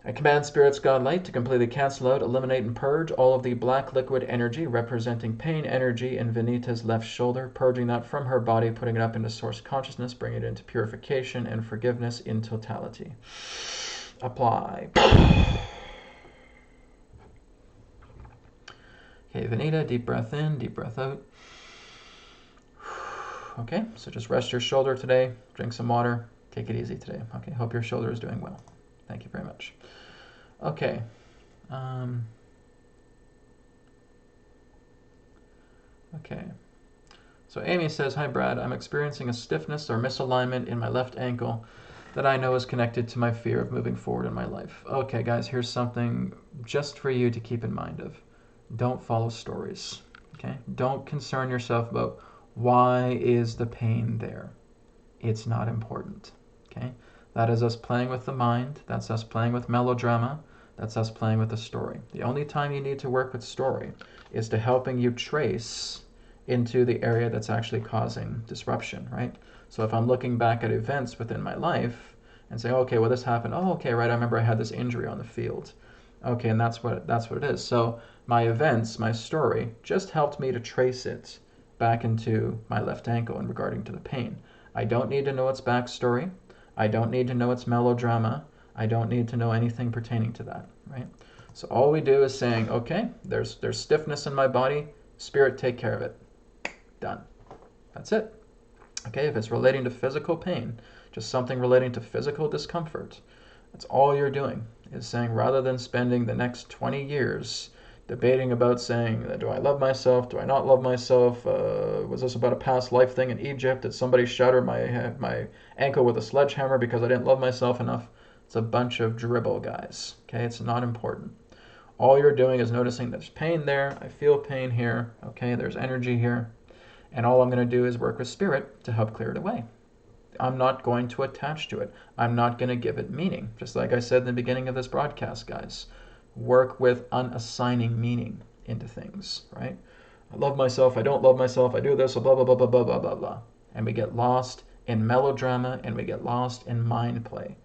I command Spirit's God Light to completely cancel out, eliminate, and purge all of the black liquid energy representing pain energy in Vanita's left shoulder, purging that from her body, putting it up into source consciousness, bringing it into purification and forgiveness in totality. Apply. Okay, Vanita, deep breath in, deep breath out. Okay, so just rest your shoulder today, drink some water, take it easy today. Okay, hope your shoulder is doing well. Thank you very much. Okay. Okay. So Amy says, hi Brad, I'm experiencing a stiffness or misalignment in my left ankle that I know is connected to my fear of moving forward in my life. Okay guys, here's something just for you to keep in mind of. don't follow stories. Okay? Don't concern yourself about why is the pain there. It's not important. Okay? That is us playing with the mind. That's us playing with melodrama. That's us playing with the story. The only time you need to work with story is to helping you trace into the area that's actually causing disruption, right? So if I'm looking back at events within my life and saying, okay, well, this happened. Oh, okay, right. I remember I had this injury on the field. Okay, and that's what it is. So my events, my story, just helped me to trace it back into my left ankle in regarding to the pain. I don't need to know its backstory. I don't need to know its melodrama. I don't need to know anything pertaining to that, right? So all we do is saying, okay, there's stiffness in my body. Spirit, take care of it. Done. That's it. Okay, if it's relating to physical pain, just something relating to physical discomfort, that's all you're doing, is saying, rather than spending the next 20 years debating about saying, do I love myself? Do I not love myself? Was this about a past life thing in Egypt? Did somebody shatter my ankle with a sledgehammer because I didn't love myself enough? It's a bunch of dribble, guys. Okay, it's not important. All you're doing is noticing there's pain there. I feel pain here. Okay, there's energy here. And all I'm going to do is work with spirit to help clear it away. I'm not going to attach to it. I'm not going to give it meaning. Just like I said in the beginning of this broadcast, guys. Work with unassigning meaning into things, right? I love myself. I don't love myself. I do this, blah, blah, blah, blah, blah, blah, blah, blah. And we get lost in melodrama and we get lost in mind play.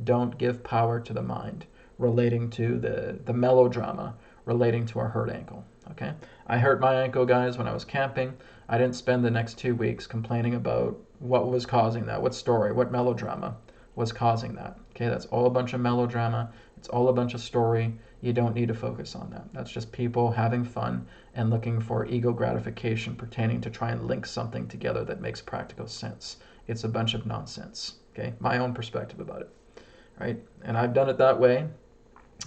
Don't give power to the mind relating to the melodrama relating to our hurt ankle, okay? I hurt my ankle, guys, when I was camping. I didn't spend the next 2 weeks complaining about what was causing that, what story, what melodrama was causing that. Okay, that's all a bunch of melodrama. It's all a bunch of story. You don't need to focus on that. That's just people having fun and looking for ego gratification pertaining to try and link something together that makes practical sense. It's a bunch of nonsense. Okay, my own perspective about it, right? And I've done it that way,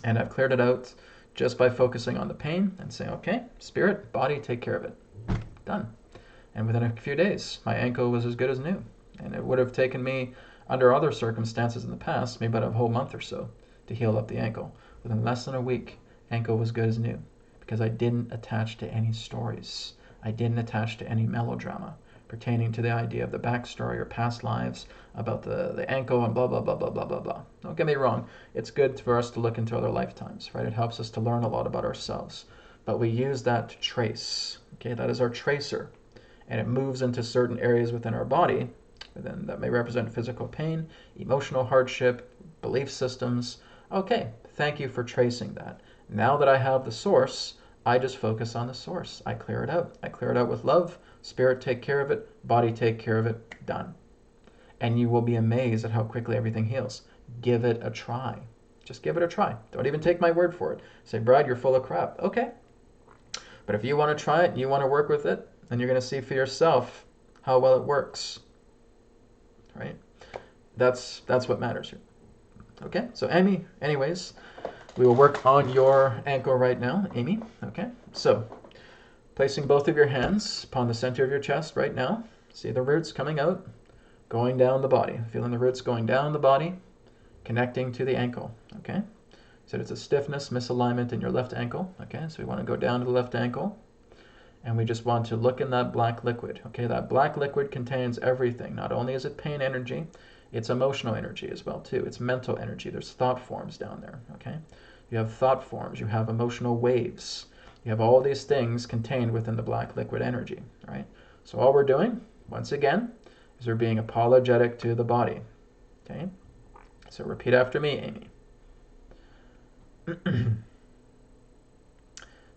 and I've cleared it out just by focusing on the pain and saying, okay, spirit, body, take care of it. Done. And within a few days, my ankle was as good as new. And it would have taken me, under other circumstances in the past, maybe about a whole month or so to heal up the ankle. Within less than a week, ankle was good as new because I didn't attach to any stories. I didn't attach to any melodrama pertaining to the idea of the backstory or past lives about the ankle and blah, blah, blah, blah, blah, blah, blah. Don't get me wrong. It's good for us to look into other lifetimes, right? It helps us to learn a lot about ourselves. But we use that to trace. Okay, that is our tracer. And it moves into certain areas within our body that may represent physical pain, emotional hardship, belief systems. Okay, thank you for tracing that. Now that I have the source, I just focus on the source. I clear it out. I clear it out with love. Spirit, take care of it. Body, take care of it. Done. And you will be amazed at how quickly everything heals. Give it a try. Just give it a try. Don't even take my word for it. Say, Brad, you're full of crap. Okay. But if you want to try it and you want to work with it, then you're going to see for yourself how well it works. Right? That's what matters here. Okay? So Amy, anyways, we will work on your ankle right now, Amy. Okay? So, placing both of your hands upon the center of your chest right now. See the roots coming out, going down the body. Feeling the roots going down the body, connecting to the ankle. Okay? So it's a stiffness, misalignment in your left ankle. Okay? So we want to go down to the left ankle. And we just want to look in that black liquid. Okay, that black liquid contains everything. Not only is it pain energy, it's emotional energy as well too. It's mental energy. There's thought forms down there. Okay, you have thought forms. You have emotional waves. You have all these things contained within the black liquid energy. Right. So all we're doing, once again, is we're being apologetic to the body. Okay. So repeat after me, Amy.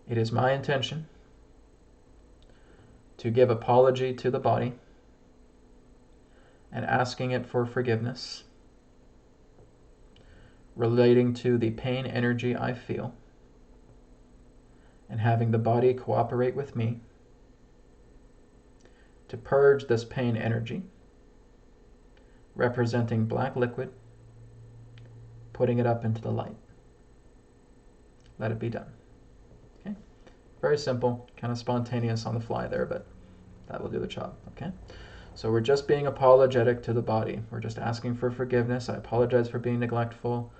It is my intention to give apology to the body and asking it for forgiveness relating to the pain energy I feel and having the body cooperate with me to purge this pain energy representing black liquid, putting it up into the light. Let it be done. Okay? Very simple, kind of spontaneous on the fly there, but that will do the job, okay? So we're just being apologetic to the body. We're just asking for forgiveness. I apologize for being neglectful.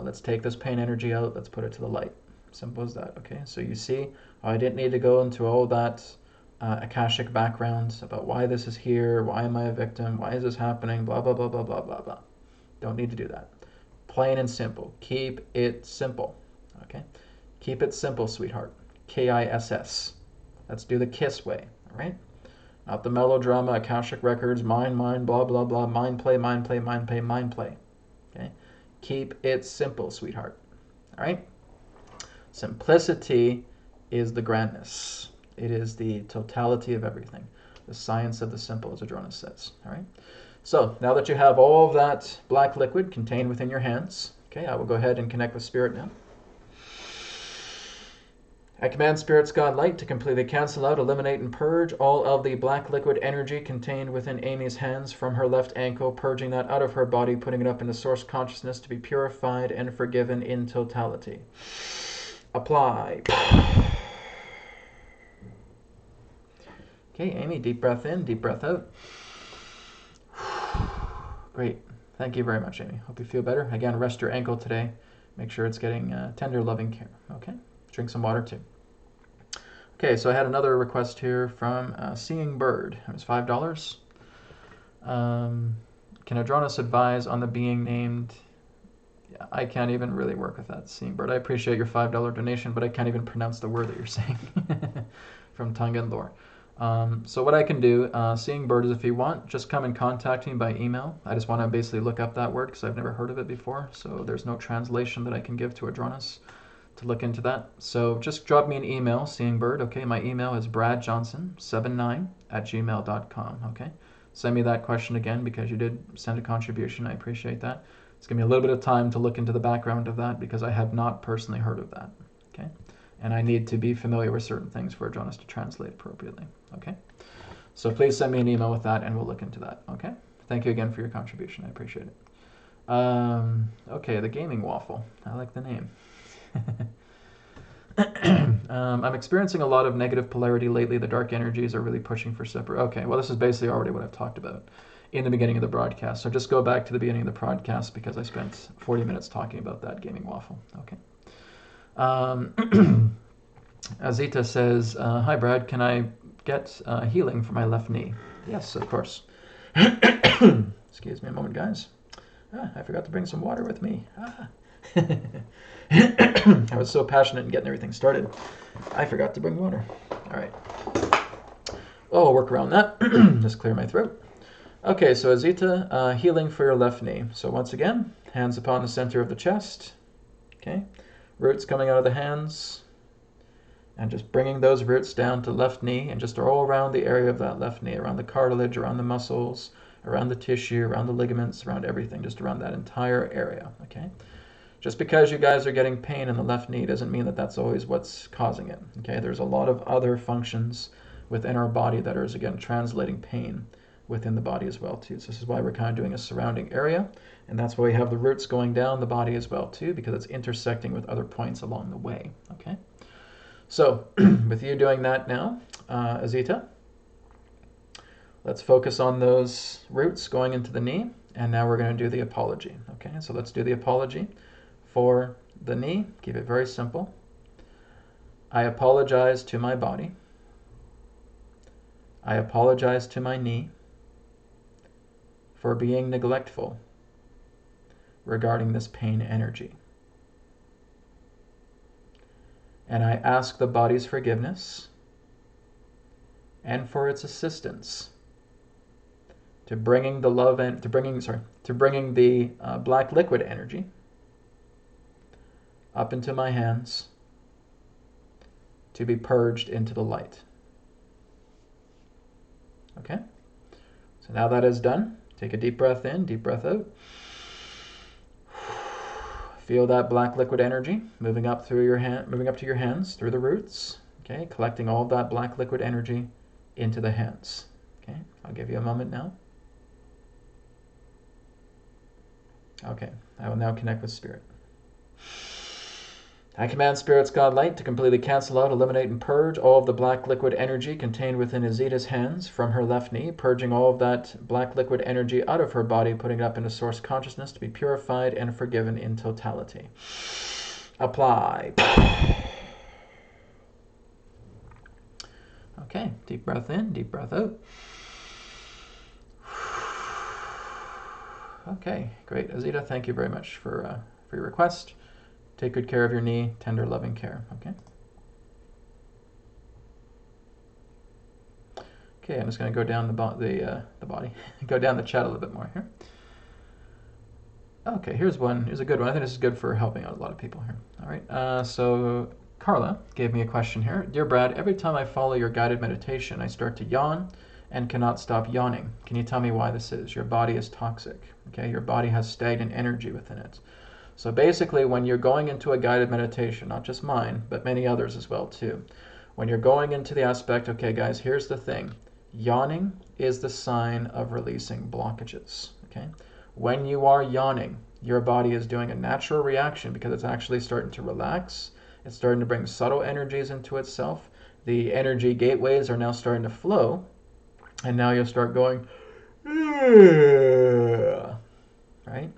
Let's take this pain energy out. Let's put it to the light, Simple as that, okay? So you see, I didn't need to go into all that Akashic backgrounds about why this is here, why am I a victim, why is this happening, blah, blah, blah, blah, blah, blah, blah. Don't need to do that. Plain and simple. Keep it simple, okay? Keep it simple, sweetheart. KISS. Let's do the KISS way, all right? Not the melodrama, Akashic Records, mind, blah, blah, blah, mind play, okay? Keep it simple, sweetheart, all right? Simplicity is the grandness. It is the totality of everything. The science of the simple, as Adronis says, all right? So now that you have all of that black liquid contained within your hands, okay, I will go ahead and connect with Spirit now. I command Spirit's God Light to completely cancel out, eliminate, and purge all of the black liquid energy contained within Amy's hands from her left ankle, purging that out of her body, putting it up into source consciousness to be purified and forgiven in totality. Apply. Okay, Amy, deep breath in, deep breath out. Great. Thank you very much, Amy. Hope you feel better. Again, rest your ankle today. Make sure it's getting tender, loving care. Okay? Drink some water, too. Okay, so I had another request here from Seeing Bird. It was $5. Can Adronis advise on the being named... Yeah, I can't even really work with that, Seeing Bird. I appreciate your $5 donation, but I can't even pronounce the word that you're saying from tongue and lore. So what I can do, Seeing Bird, is if you want, just come and contact me by email. I just want to basically look up that word because I've never heard of it before. So there's no translation that I can give to Adronis to look into that. So just drop me an email, Seeing Bird. Okay, my email is bradjohnson79@gmail.com. Okay, send me that question again because you did send a contribution. I appreciate that. It's going to be a little bit of time to look into the background of that because I have not personally heard of that. Okay, and I need to be familiar with certain things for Adronis to translate appropriately. Okay, so please send me an email with that and we'll look into that. Okay, thank you again for your contribution. I appreciate it. Okay, the Gaming Waffle. I like the name. I'm experiencing a lot of negative polarity lately. The dark energies are really pushing for separate. Okay, well, this is basically already what I've talked about in the beginning of the broadcast. So just go back to the beginning of the broadcast because I spent 40 minutes talking about that Gaming Waffle. Okay. Azita says, hi, Brad. Can I get healing for my left knee? Yes, of course. Excuse me a moment, guys. I forgot to bring some water with me. I was so passionate in getting everything started. I forgot to bring water. All right. Oh, I'll work around that. Just clear my throat. Okay, so Azita, healing for your left knee. So once again, hands upon the center of the chest. Okay. Roots coming out of the hands. And just bringing those roots down to left knee and just all around the area of that left knee, around the cartilage, around the muscles, around the tissue, around the ligaments, around everything, just around that entire area, okay? Just because you guys are getting pain in the left knee doesn't mean that that's always what's causing it, okay? There's a lot of other functions within our body that are, again, translating pain within the body as well, too. So this is why we're kind of doing a surrounding area, and that's why we have the roots going down the body as well, too, because it's intersecting with other points along the way, okay? So, with you doing that now, Azita, let's focus on those roots going into the knee, and now we're going to do the apology. Okay, so let's do the apology for the knee. Keep it very simple. I apologize to my body. I apologize to my knee for being neglectful regarding this pain energy. And I ask the body's forgiveness and for its assistance to bringing the love and to bringing the black liquid energy up into my hands to be purged into the light. Okay? So now that is done, take a deep breath in, deep breath out. Feel that black liquid energy moving up through your hand, moving up to your hands through the roots. Okay, collecting all of that black liquid energy into the hands. Okay, I'll give you a moment now. Okay, I will now connect with Spirit. I command Spirit's God Light to completely cancel out, eliminate, and purge all of the black liquid energy contained within Azita's hands from her left knee, purging all of that black liquid energy out of her body, putting it up into source consciousness to be purified and forgiven in totality. Apply. Okay, deep breath in, deep breath out. Okay, great. Azita, thank you very much for your request. Take good care of your knee, tender, loving care, okay? Okay, I'm just going to go down the body, go down the chat a little bit more here. Okay, here's one. Here's a good one. I think this is good for helping out a lot of people here. All right, so Carla gave me a question here. Dear Brad, every time I follow your guided meditation, I start to yawn and cannot stop yawning. Can you tell me why this is? Your body is toxic, okay? Your body has stagnant energy within it. So basically, when you're going into a guided meditation, not just mine, but many others as well too, when you're going into the aspect, okay guys, here's the thing. Yawning is the sign of releasing blockages, okay? When you are yawning, your body is doing a natural reaction because it's actually starting to relax. It's starting to bring subtle energies into itself. The energy gateways are now starting to flow, and now you'll start going, right?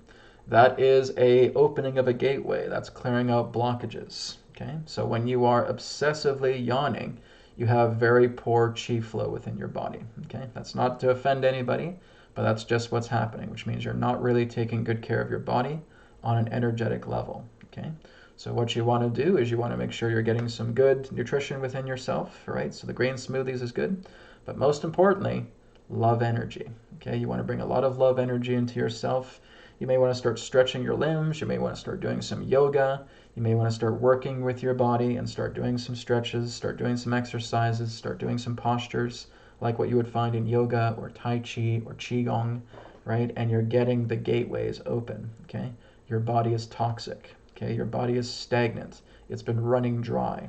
That is a opening of a gateway. That's clearing out blockages, okay? So when you are obsessively yawning, you have very poor chi flow within your body, okay? That's not to offend anybody, but that's just what's happening, which means you're not really taking good care of your body on an energetic level, okay? So what you want to do is you want to make sure you're getting some good nutrition within yourself, right? So the green smoothies is good, but most importantly, love energy, okay? You want to bring a lot of love energy into yourself. You may want to start stretching your limbs. You may want to start doing some yoga. You may want to start working with your body and start doing some stretches, start doing some exercises, start doing some postures like what you would find in yoga or Tai Chi or Qigong, right? And you're getting the gateways open, okay? Your body is toxic, okay? Your body is stagnant. It's been running dry.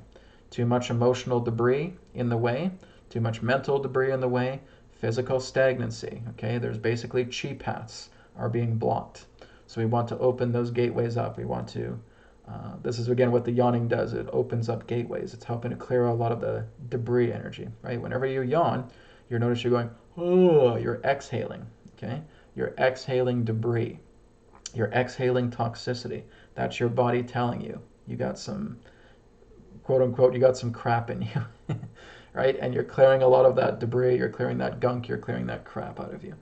Too much emotional debris in the way, too much mental debris in the way, physical stagnancy, okay? There's basically chi paths are being blocked. So we want to open those gateways up. We want to, this is again what the yawning does. It opens up gateways. It's helping to clear a lot of the debris energy, right? Whenever you yawn, you notice you're going, oh, you're exhaling, okay? You're exhaling debris. You're exhaling toxicity. That's your body telling you, you got some, quote unquote, you got some crap in you, right? And you're clearing a lot of that debris. You're clearing that gunk. You're clearing that crap out of you.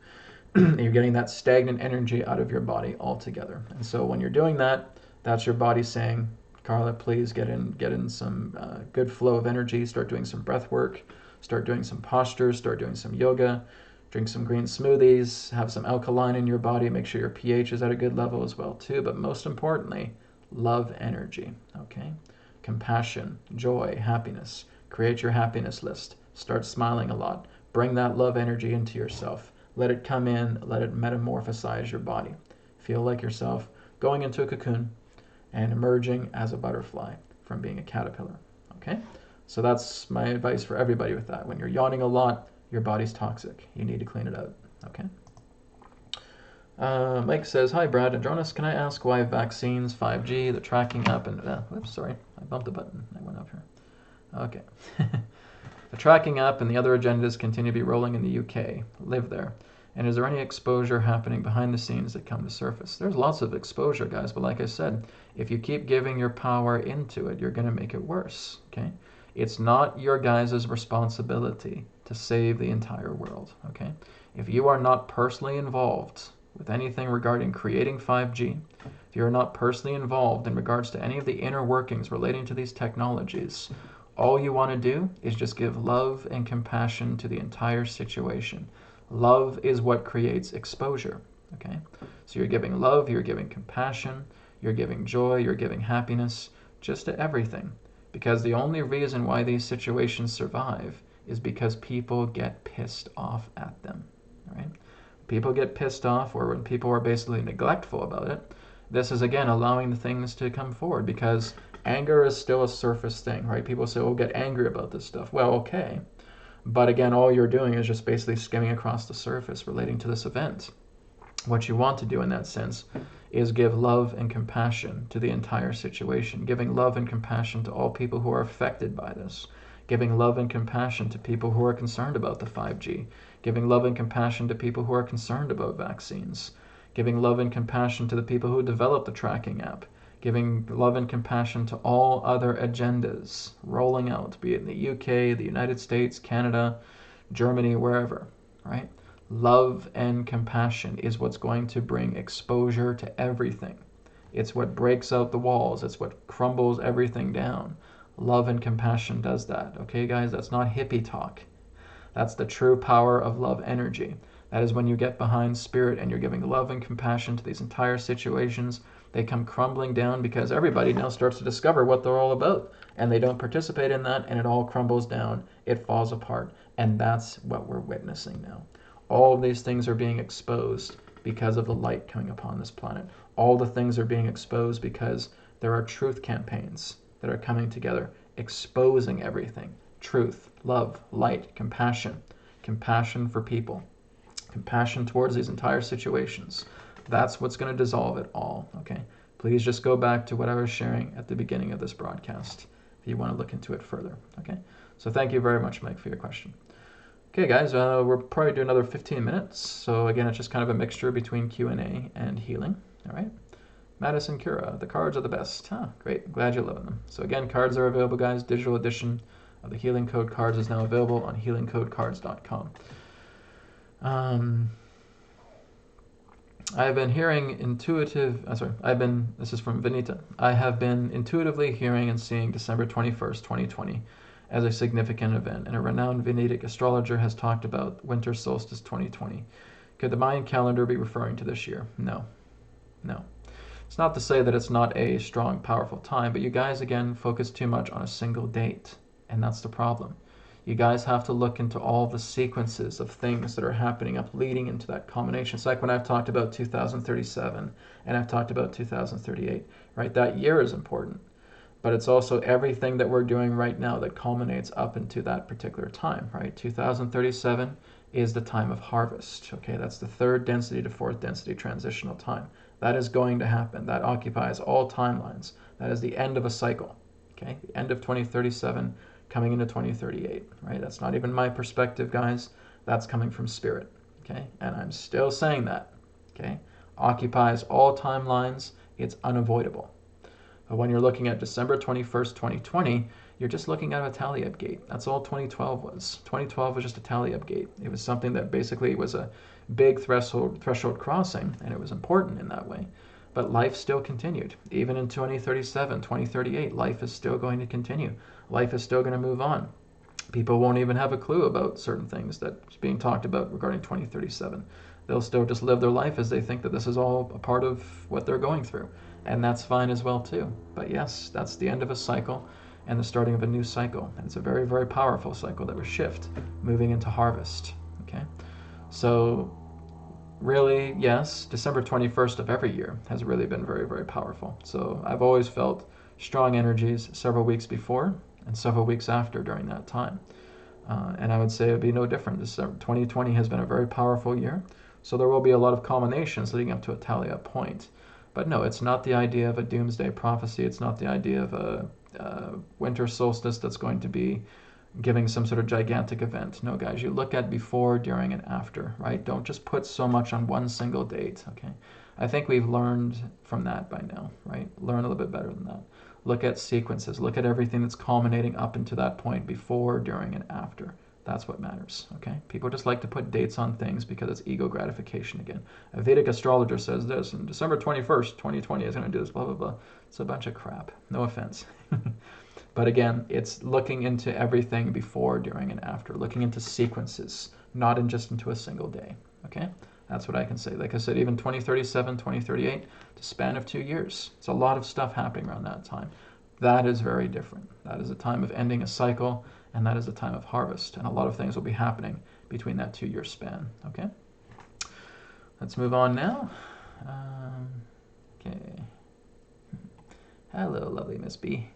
You're getting that stagnant energy out of your body altogether. And so when you're doing that, that's your body saying, Carla, please get in some good flow of energy. Start doing some breath work. Start doing some postures. Start doing some yoga. Drink some green smoothies. Have some alkaline in your body. Make sure your pH is at a good level as well too. But most importantly, love energy. Okay? Compassion, joy, happiness. Create your happiness list. Start smiling a lot. Bring that love energy into yourself. Let it come in, let it metamorphosize your body. Feel like yourself going into a cocoon and emerging as a butterfly from being a caterpillar, okay? So that's my advice for everybody with that. When you're yawning a lot, your body's toxic. You need to clean it out, okay? Mike says, hi Brad and Adronis, can I ask why vaccines, 5G, the tracking app, and, whoops, sorry, I bumped the button, I went up here. Okay. The tracking app and the other agendas continue to be rolling in the UK. Live there. And is there any exposure happening behind the scenes that come to surface? There's lots of exposure, guys, but like I said, if you keep giving your power into it, you're going to make it worse, okay? It's not your guys' responsibility to save the entire world, okay? If you are not personally involved with anything regarding creating 5G, if you're not personally involved in regards to any of the inner workings relating to these technologies, all you want to do is just give love and compassion to the entire situation. Love is what creates exposure, okay? So you're giving love, you're giving compassion, you're giving joy, you're giving happiness, just to everything. Because the only reason why these situations survive is because people get pissed off at them, right? People get pissed off, or when people are basically neglectful about it, this is again allowing the things to come forward, because anger is still a surface thing, right? People say, oh, get angry about this stuff. Well, okay. But again, all you're doing is just basically skimming across the surface relating to this event. What you want to do in that sense is give love and compassion to the entire situation, giving love and compassion to all people who are affected by this, giving love and compassion to people who are concerned about the 5G, giving love and compassion to people who are concerned about vaccines, giving love and compassion to the people who developed the tracking app, giving love and compassion to all other agendas rolling out, be it in the UK, the United States, Canada, Germany, wherever, right? Love and compassion is what's going to bring exposure to everything. It's what breaks out the walls. It's what crumbles everything down. Love and compassion does that. Okay, guys, that's not hippie talk. That's the true power of love energy. That is when you get behind spirit and you're giving love and compassion to these entire situations. They come crumbling down because everybody now starts to discover what they're all about. And they don't participate in that, and it all crumbles down. It falls apart. And that's what we're witnessing now. All of these things are being exposed because of the light coming upon this planet. All the things are being exposed because there are truth campaigns that are coming together, exposing everything. Truth, love, light, compassion. Compassion for people. Compassion towards these entire situations. That's what's going to dissolve it all, okay? Please just go back to what I was sharing at the beginning of this broadcast if you want to look into it further, okay? So thank you very much, Mike, for your question. Okay, guys, we're probably doing another 15 minutes. So again, it's just kind of a mixture between Q&A and healing, all right? Madison Cura, the cards are the best. Huh, great, glad you're loving them. So again, cards are available, guys. Digital edition of the Healing Code cards is now available on healingcodecards.com. I've been hearing this is from Vanita. I have been intuitively hearing and seeing December 21st, 2020 as a significant event, and a renowned Vedic astrologer has talked about winter solstice 2020. Could the Mayan calendar be referring to this year? No. It's not to say that it's not a strong, powerful time, but you guys, again, focus too much on a single date, and that's the problem. You guys have to look into all the sequences of things that are happening up leading into that culmination. It's like when I've talked about 2037 and I've talked about 2038, right? That year is important, but it's also everything that we're doing right now that culminates up into that particular time, right? 2037 is the time of harvest, okay? That's the third density to fourth density transitional time. That is going to happen. That occupies all timelines. That is the end of a cycle, okay? The end of 2037 coming into 2038, right? That's not even my perspective, guys. That's coming from spirit, okay? And I'm still saying that, okay? Occupies all timelines. It's unavoidable. But when you're looking at December 21st, 2020, you're just looking at a tally-up gate. That's all 2012 was. 2012 was just a tally-up gate. It was something that basically was a big threshold crossing, and it was important in that way. But life still continued. Even in 2037, 2038, life is still going to continue. Life is still going to move on. People won't even have a clue about certain things that's being talked about regarding 2037. They'll still just live their life as they think that this is all a part of what they're going through. And that's fine as well too. But yes, that's the end of a cycle and the starting of a new cycle. And it's a very, very powerful cycle that will shift, moving into harvest. Okay? So really, yes, December 21st of every year has really been very, very powerful. So I've always felt strong energies several weeks before and several weeks after during that time. And I would say it would be no different. December 2020 has been a very powerful year. So there will be a lot of culminations leading up to a tally-up point. But no, it's not the idea of a doomsday prophecy. It's not the idea of a winter solstice that's going to be giving some sort of gigantic event. No, guys, you look at before, during, and after, right? Don't just put so much on one single date, okay? I think we've learned from that by now, right? Learn a little bit better than that. Look at sequences. Look at everything that's culminating up into that point before, during, and after. That's what matters, okay? People just like to put dates on things because it's ego gratification again. A Vedic astrologer says this, and December 21st, 2020 is going to do this, blah, blah, blah. It's a bunch of crap. No offense. But again, it's looking into everything before, during, and after. Looking into sequences, not just into a single day, okay? That's what I can say. Like I said, even 2037, 2038, it's a span of 2 years. It's a lot of stuff happening around that time. That is very different. That is a time of ending a cycle, and that is a time of harvest. And a lot of things will be happening between that 2-year span, okay? Let's move on now. Okay. Hello, lovely Miss B.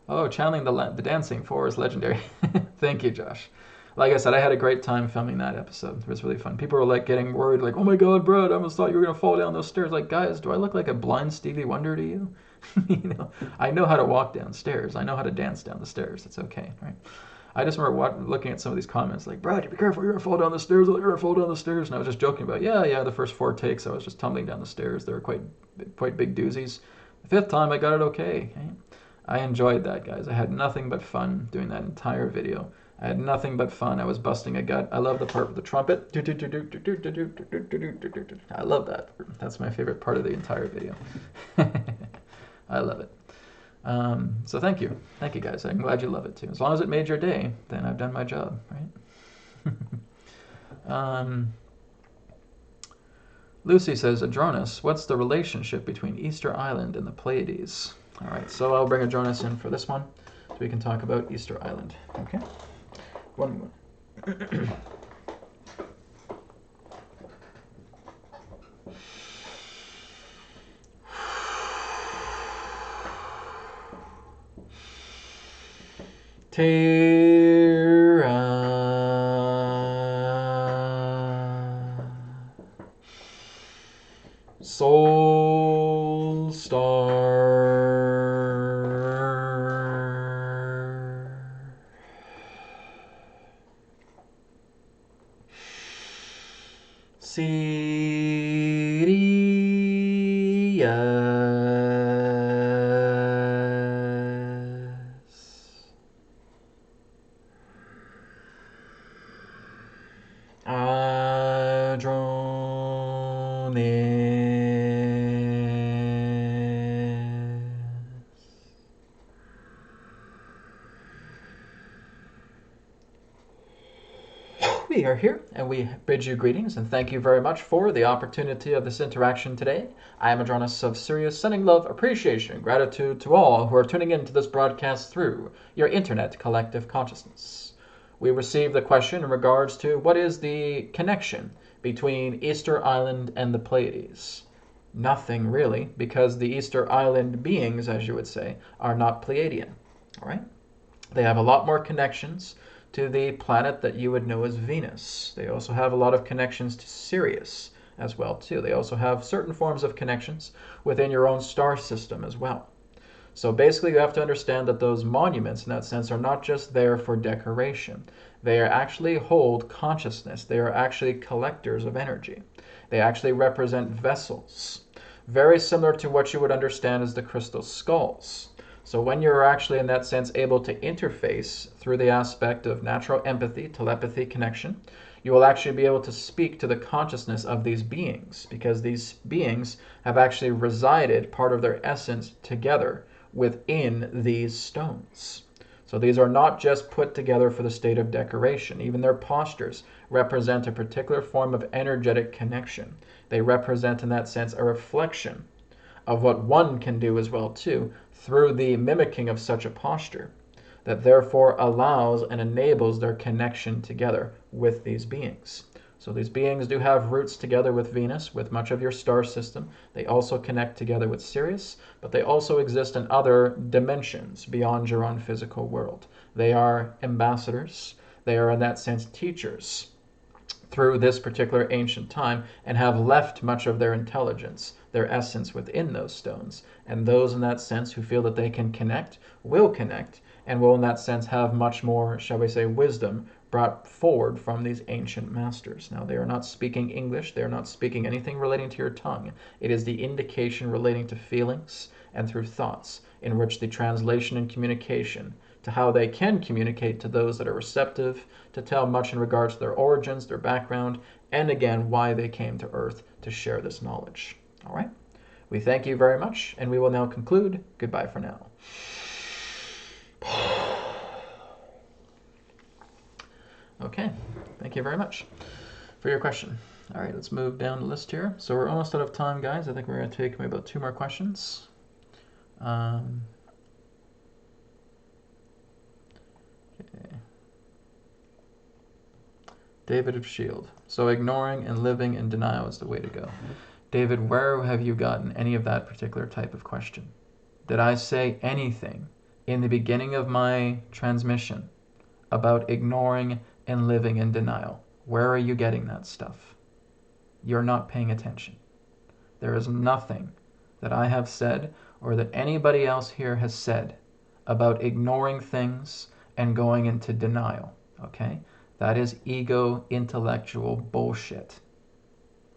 Oh, channeling the dancing for is legendary. Thank you, Josh. Like I said, I had a great time filming that episode. It was really fun. People were like getting worried, like, "Oh my God, Brad, I almost thought you were gonna fall down those stairs." Like, guys, do I look like a blind Stevie Wonder to you? You know, I know how to walk downstairs. I know how to dance down the stairs. It's okay, right? I just remember looking at some of these comments like, Brad, you be careful, you're going to fall down the stairs, you're going to fall down the stairs. And I was just joking about, yeah, the first 4 takes, I was just tumbling down the stairs. They were quite big doozies. The 5th time, I got it okay. I enjoyed that, guys. I had nothing but fun doing that entire video. I had nothing but fun. I was busting a gut. I love the part with the trumpet. I love that. That's my favorite part of the entire video. I love it. So thank you. Thank you, guys. I'm glad you love it too. As long as it made your day, then I've done my job, right? Lucy says, Adronis, what's the relationship between Easter Island and the Pleiades? All right, so I'll bring Adronis in for this one so we can talk about Easter Island. Okay? One more. Terra Soul Star Sirius Adronis. We are here, and we bid you greetings, and thank you very much for the opportunity of this interaction today. I am Adronis of Sirius, sending love, appreciation, and gratitude to all who are tuning in to this broadcast through your internet collective consciousness. We received the question in regards to what is the connection between Easter Island and the Pleiades. Nothing really, because the Easter Island beings, as you would say, are not Pleiadian. All right? They have a lot more connections to the planet that you would know as Venus. They also have a lot of connections to Sirius as well too. They also have certain forms of connections within your own star system as well. So basically you have to understand that those monuments in that sense are not just there for decoration. They actually hold consciousness. They are actually collectors of energy. They actually represent vessels. Very similar to what you would understand as the crystal skulls. So when you're actually in that sense able to interface through the aspect of natural empathy, telepathy, connection, you will actually be able to speak to the consciousness of these beings, because these beings have actually resided part of their essence together within these stones. So these are not just put together for the state of decoration. Even their postures represent a particular form of energetic connection. They represent in that sense a reflection of what one can do as well too through the mimicking of such a posture that therefore allows and enables their connection together with these beings. So these beings do have roots together with Venus, with much of your star system. They also connect together with Sirius, but they also exist in other dimensions beyond your own physical world. They are ambassadors. They are in that sense teachers through this particular ancient time and have left much of their intelligence, their essence within those stones. And those in that sense who feel that they can connect, will connect, and will in that sense have much more, shall we say, wisdom brought forward from these ancient masters. Now, they are not speaking English. They are not speaking anything relating to your tongue. It is the indication relating to feelings and through thoughts, in which the translation and communication to how they can communicate to those that are receptive, to tell much in regards to their origins, their background, and again, why they came to Earth to share this knowledge. All right? We thank you very much, and we will now conclude. Goodbye for now. Okay, thank you very much for your question. All right, let's move down the list here. So we're almost out of time, guys. I think we're going to take maybe about 2 more questions. Okay. David of Shield. So ignoring and living in denial is the way to go. David, where have you gotten any of that particular type of question? Did I say anything in the beginning of my transmission about ignoring and living in denial? Where are you getting that stuff? You're not paying attention. There is nothing that I have said or that anybody else here has said about ignoring things and going into denial, okay? That is ego intellectual bullshit,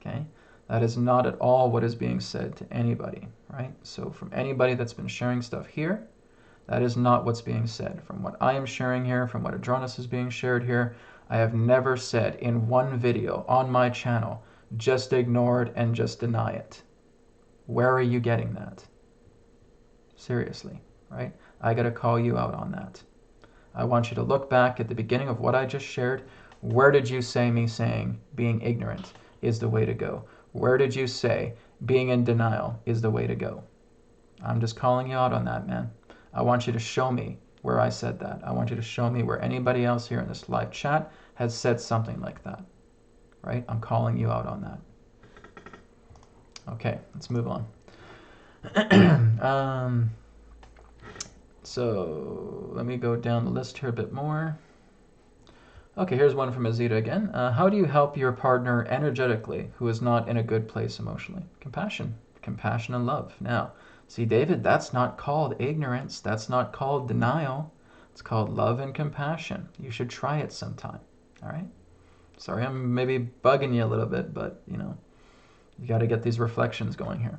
okay? That is not at all what is being said to anybody, right? So from anybody that's been sharing stuff here, that is not what's being said. From what I am sharing here, from what Adronis is being shared here, I have never said in one video on my channel, just ignore it and just deny it. Where are you getting that? Seriously, right? I gotta call you out on that. I want you to look back at the beginning of what I just shared. Where did you say me saying being ignorant is the way to go? Where did you say being in denial is the way to go? I'm just calling you out on that, man. I want you to show me where I said that. I want you to show me where anybody else here in this live chat has said something like that, right? I'm calling you out on that. Okay, let's move on. So let me go down the list here a bit more. Okay, here's one from Azita again. How do you help your partner energetically who is not in a good place emotionally? Compassion and love. Now, see, David, that's not called ignorance. That's not called denial. It's called love and compassion. You should try it sometime. All right? Sorry, I'm maybe bugging you a little bit, but, you got to get these reflections going here.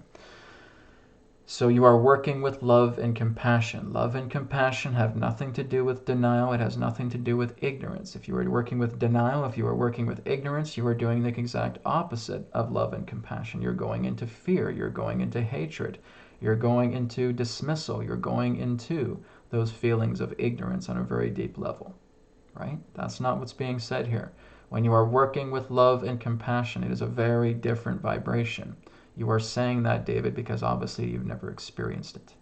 So you are working with love and compassion. Love and compassion have nothing to do with denial. It has nothing to do with ignorance. If you are working with denial, if you are working with ignorance, you are doing the exact opposite of love and compassion. You're going into fear. You're going into hatred. You're going into dismissal. You're going into those feelings of ignorance on a very deep level, right? That's not what's being said here. When you are working with love and compassion, it is a very different vibration. You are saying that, David, because obviously you've never experienced it,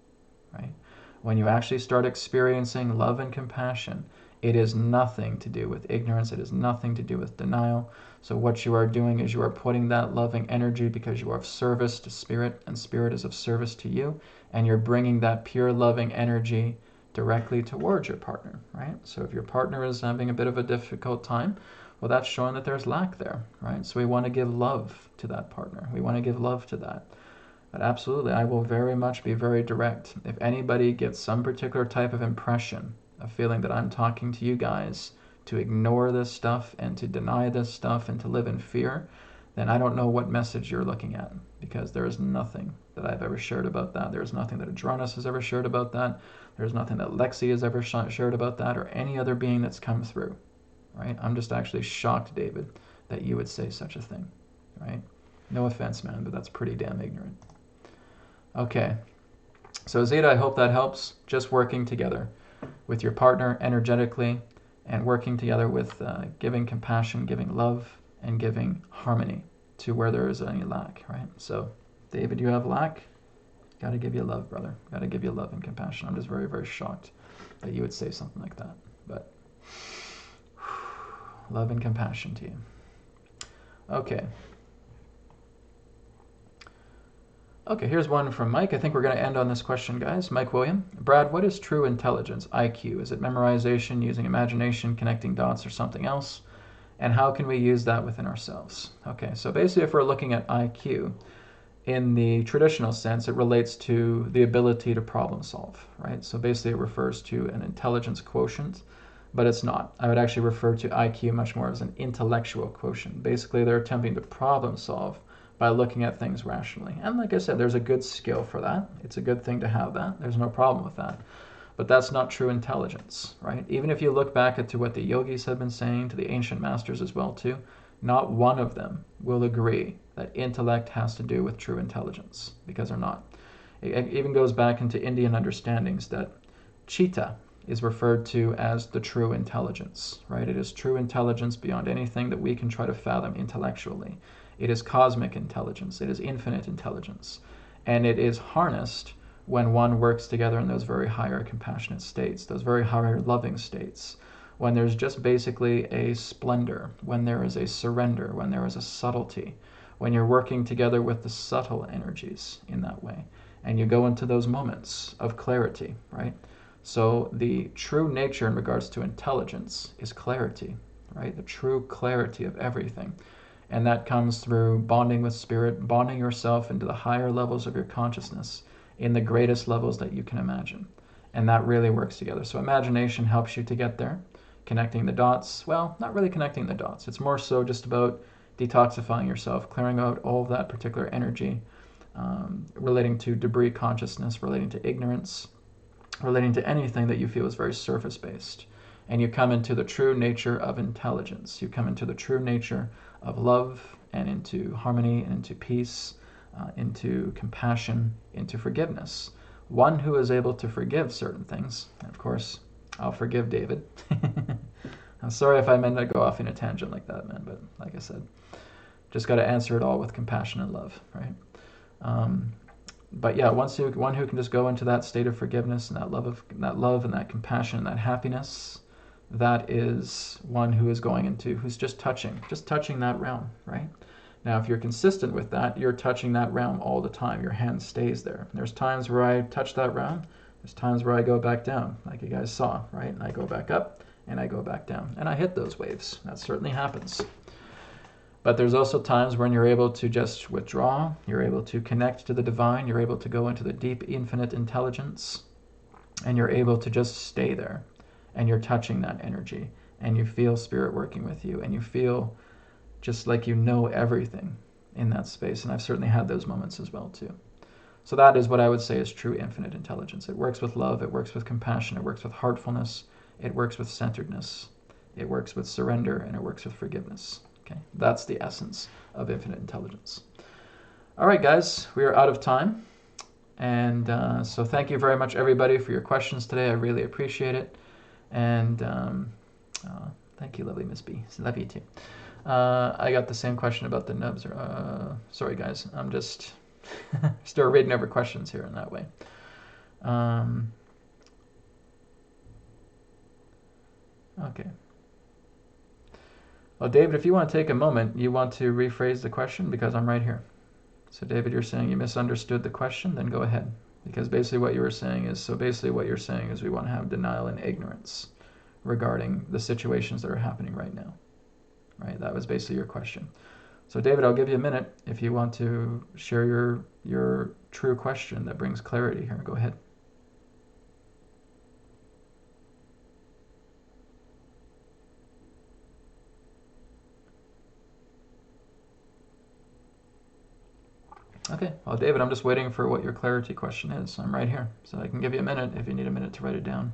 right? When you actually start experiencing love and compassion, it is nothing to do with ignorance. It is nothing to do with denial. So what you are doing is you are putting that loving energy because you are of service to Spirit, and Spirit is of service to you, and you're bringing that pure loving energy directly towards your partner, right? So if your partner is having a bit of a difficult time, well, that's showing that there's lack there, right? So we want to give love to that partner. We want to give love to that. But absolutely, I will very much be very direct. If anybody gets some particular type of impression, a feeling that I'm talking to you guys to ignore this stuff and to deny this stuff and to live in fear, then I don't know what message you're looking at, because there is nothing that I've ever shared about that. There's nothing that Adronis has ever shared about that. There's nothing that Lexi has ever shared about that, or any other being that's come through. Right? I'm just actually shocked, David, that you would say such a thing, right? No offense, man, but that's pretty damn ignorant. Okay, so Zeta, I hope that helps. Just working together with your partner energetically and working together with giving compassion, giving love, and giving harmony to where there is any lack, right? So, David, you have lack? Got to give you love, brother. Got to give you love and compassion. I'm just very, very shocked that you would say something like that, but love and compassion to you. Okay. Okay, here's one from Mike. I think we're going to end on this question, guys. Mike William. Brad, what is true intelligence, IQ? Is it memorization, using imagination, connecting dots, or something else? And how can we use that within ourselves? Okay, so basically if we're looking at IQ, in the traditional sense, it relates to the ability to problem solve, right? So basically it refers to an intelligence quotient, but it's not. I would actually refer to IQ much more as an intellectual quotient. Basically, they're attempting to problem solve by looking at things rationally. And like I said, there's a good skill for that. It's a good thing to have that. There's no problem with that. But that's not true intelligence, right? Even if you look back at to what the yogis have been saying, to the ancient masters as well too, not one of them will agree that intellect has to do with true intelligence, because they're not. It even goes back into Indian understandings that chitta is referred to as the true intelligence, right? It is true intelligence beyond anything that we can try to fathom intellectually. It is cosmic intelligence. It is infinite intelligence. And it is harnessed when one works together in those very higher compassionate states, those very higher loving states, when there's just basically a splendor, when there is a surrender, when there is a subtlety, when you're working together with the subtle energies in that way. And you go into those moments of clarity, right? So the true nature in regards to intelligence is clarity, right? The true clarity of everything. And that comes through bonding with Spirit, bonding yourself into the higher levels of your consciousness in the greatest levels that you can imagine. And that really works together. So imagination helps you to get there. Connecting the dots, well, not really connecting the dots. It's more so just about detoxifying yourself, clearing out all of that particular energy, relating to debris consciousness, relating to ignorance, relating to anything that you feel is very surface-based. And you come into the true nature of intelligence. You come into the true nature of love, and into harmony, and into peace, into compassion, into forgiveness. One who is able to forgive certain things. And of course, I'll forgive David. I'm sorry if I meant to go off in a tangent like that, man, but like I said, just got to answer it all with compassion and love, right? But yeah, one who can just go into that state of forgiveness and that love and that compassion and that happiness, that is one who is going into, who's just touching that realm, right? Now, if you're consistent with that, you're touching that realm all the time. Your hand stays there. There's times where I touch that realm. There's times where I go back down, like you guys saw, right? And I go back up, and I go back down. And I hit those waves. That certainly happens. But there's also times when you're able to just withdraw. You're able to connect to the divine. You're able to go into the deep, infinite intelligence. And you're able to just stay there. And you're touching that energy. And you feel spirit working with you. And you feel just like you know everything in that space. And I've certainly had those moments as well too. So that is what I would say is true infinite intelligence. It works with love, it works with compassion, it works with heartfulness, it works with centeredness, it works with surrender, and it works with forgiveness. Okay, that's the essence of infinite intelligence. All right, guys, we are out of time. And so thank you very much, everybody, for your questions today. I really appreciate it. And thank you, lovely Miss B. Love you too. I got the same question about the nubs. Sorry, guys. I'm just still reading over questions here in that way. Okay. Well, David, if you want to take a moment, you want to rephrase the question because I'm right here. So, David, you're saying you misunderstood the question, then go ahead. Because basically what you're saying is we want to have denial and ignorance regarding the situations that are happening right now. Right? That was basically your question. So David, I'll give you a minute if you want to share your true question that brings clarity here. Go ahead. Okay. Well, David, I'm just waiting for what your clarity question is. I'm right here. So I can give you a minute if you need a minute to write it down.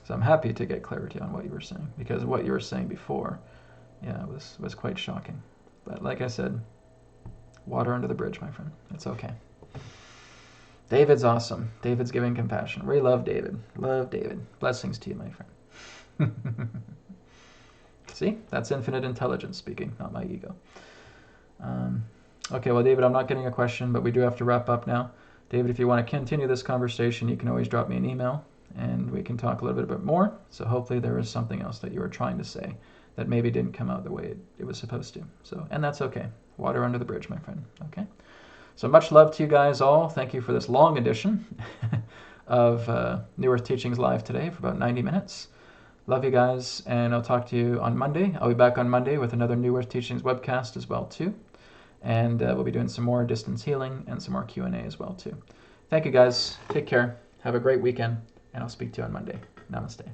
So I'm happy to get clarity on what you were saying, because what you were saying before, yeah, was quite shocking. But like I said, water under the bridge, my friend. It's okay. David's awesome. David's giving compassion. We love David. Love David. Blessings to you, my friend. See? That's infinite intelligence speaking, not my ego. Okay, well, David, I'm not getting a question, but we do have to wrap up now. David, if you want to continue this conversation, you can always drop me an email, and we can talk a little bit more. So hopefully there is something else that you were trying to say that maybe didn't come out the way it was supposed to. So, and that's okay. Water under the bridge, my friend. Okay? So much love to you guys all. Thank you for this long edition of New Earth Teachings Live today for about 90 minutes. Love you guys, and I'll talk to you on Monday. I'll be back on Monday with another New Earth Teachings webcast as well too. And we'll be doing some more distance healing and some more Q&A as well too. Thank you guys. Take care. Have a great weekend, and I'll speak to you on Monday. Namaste.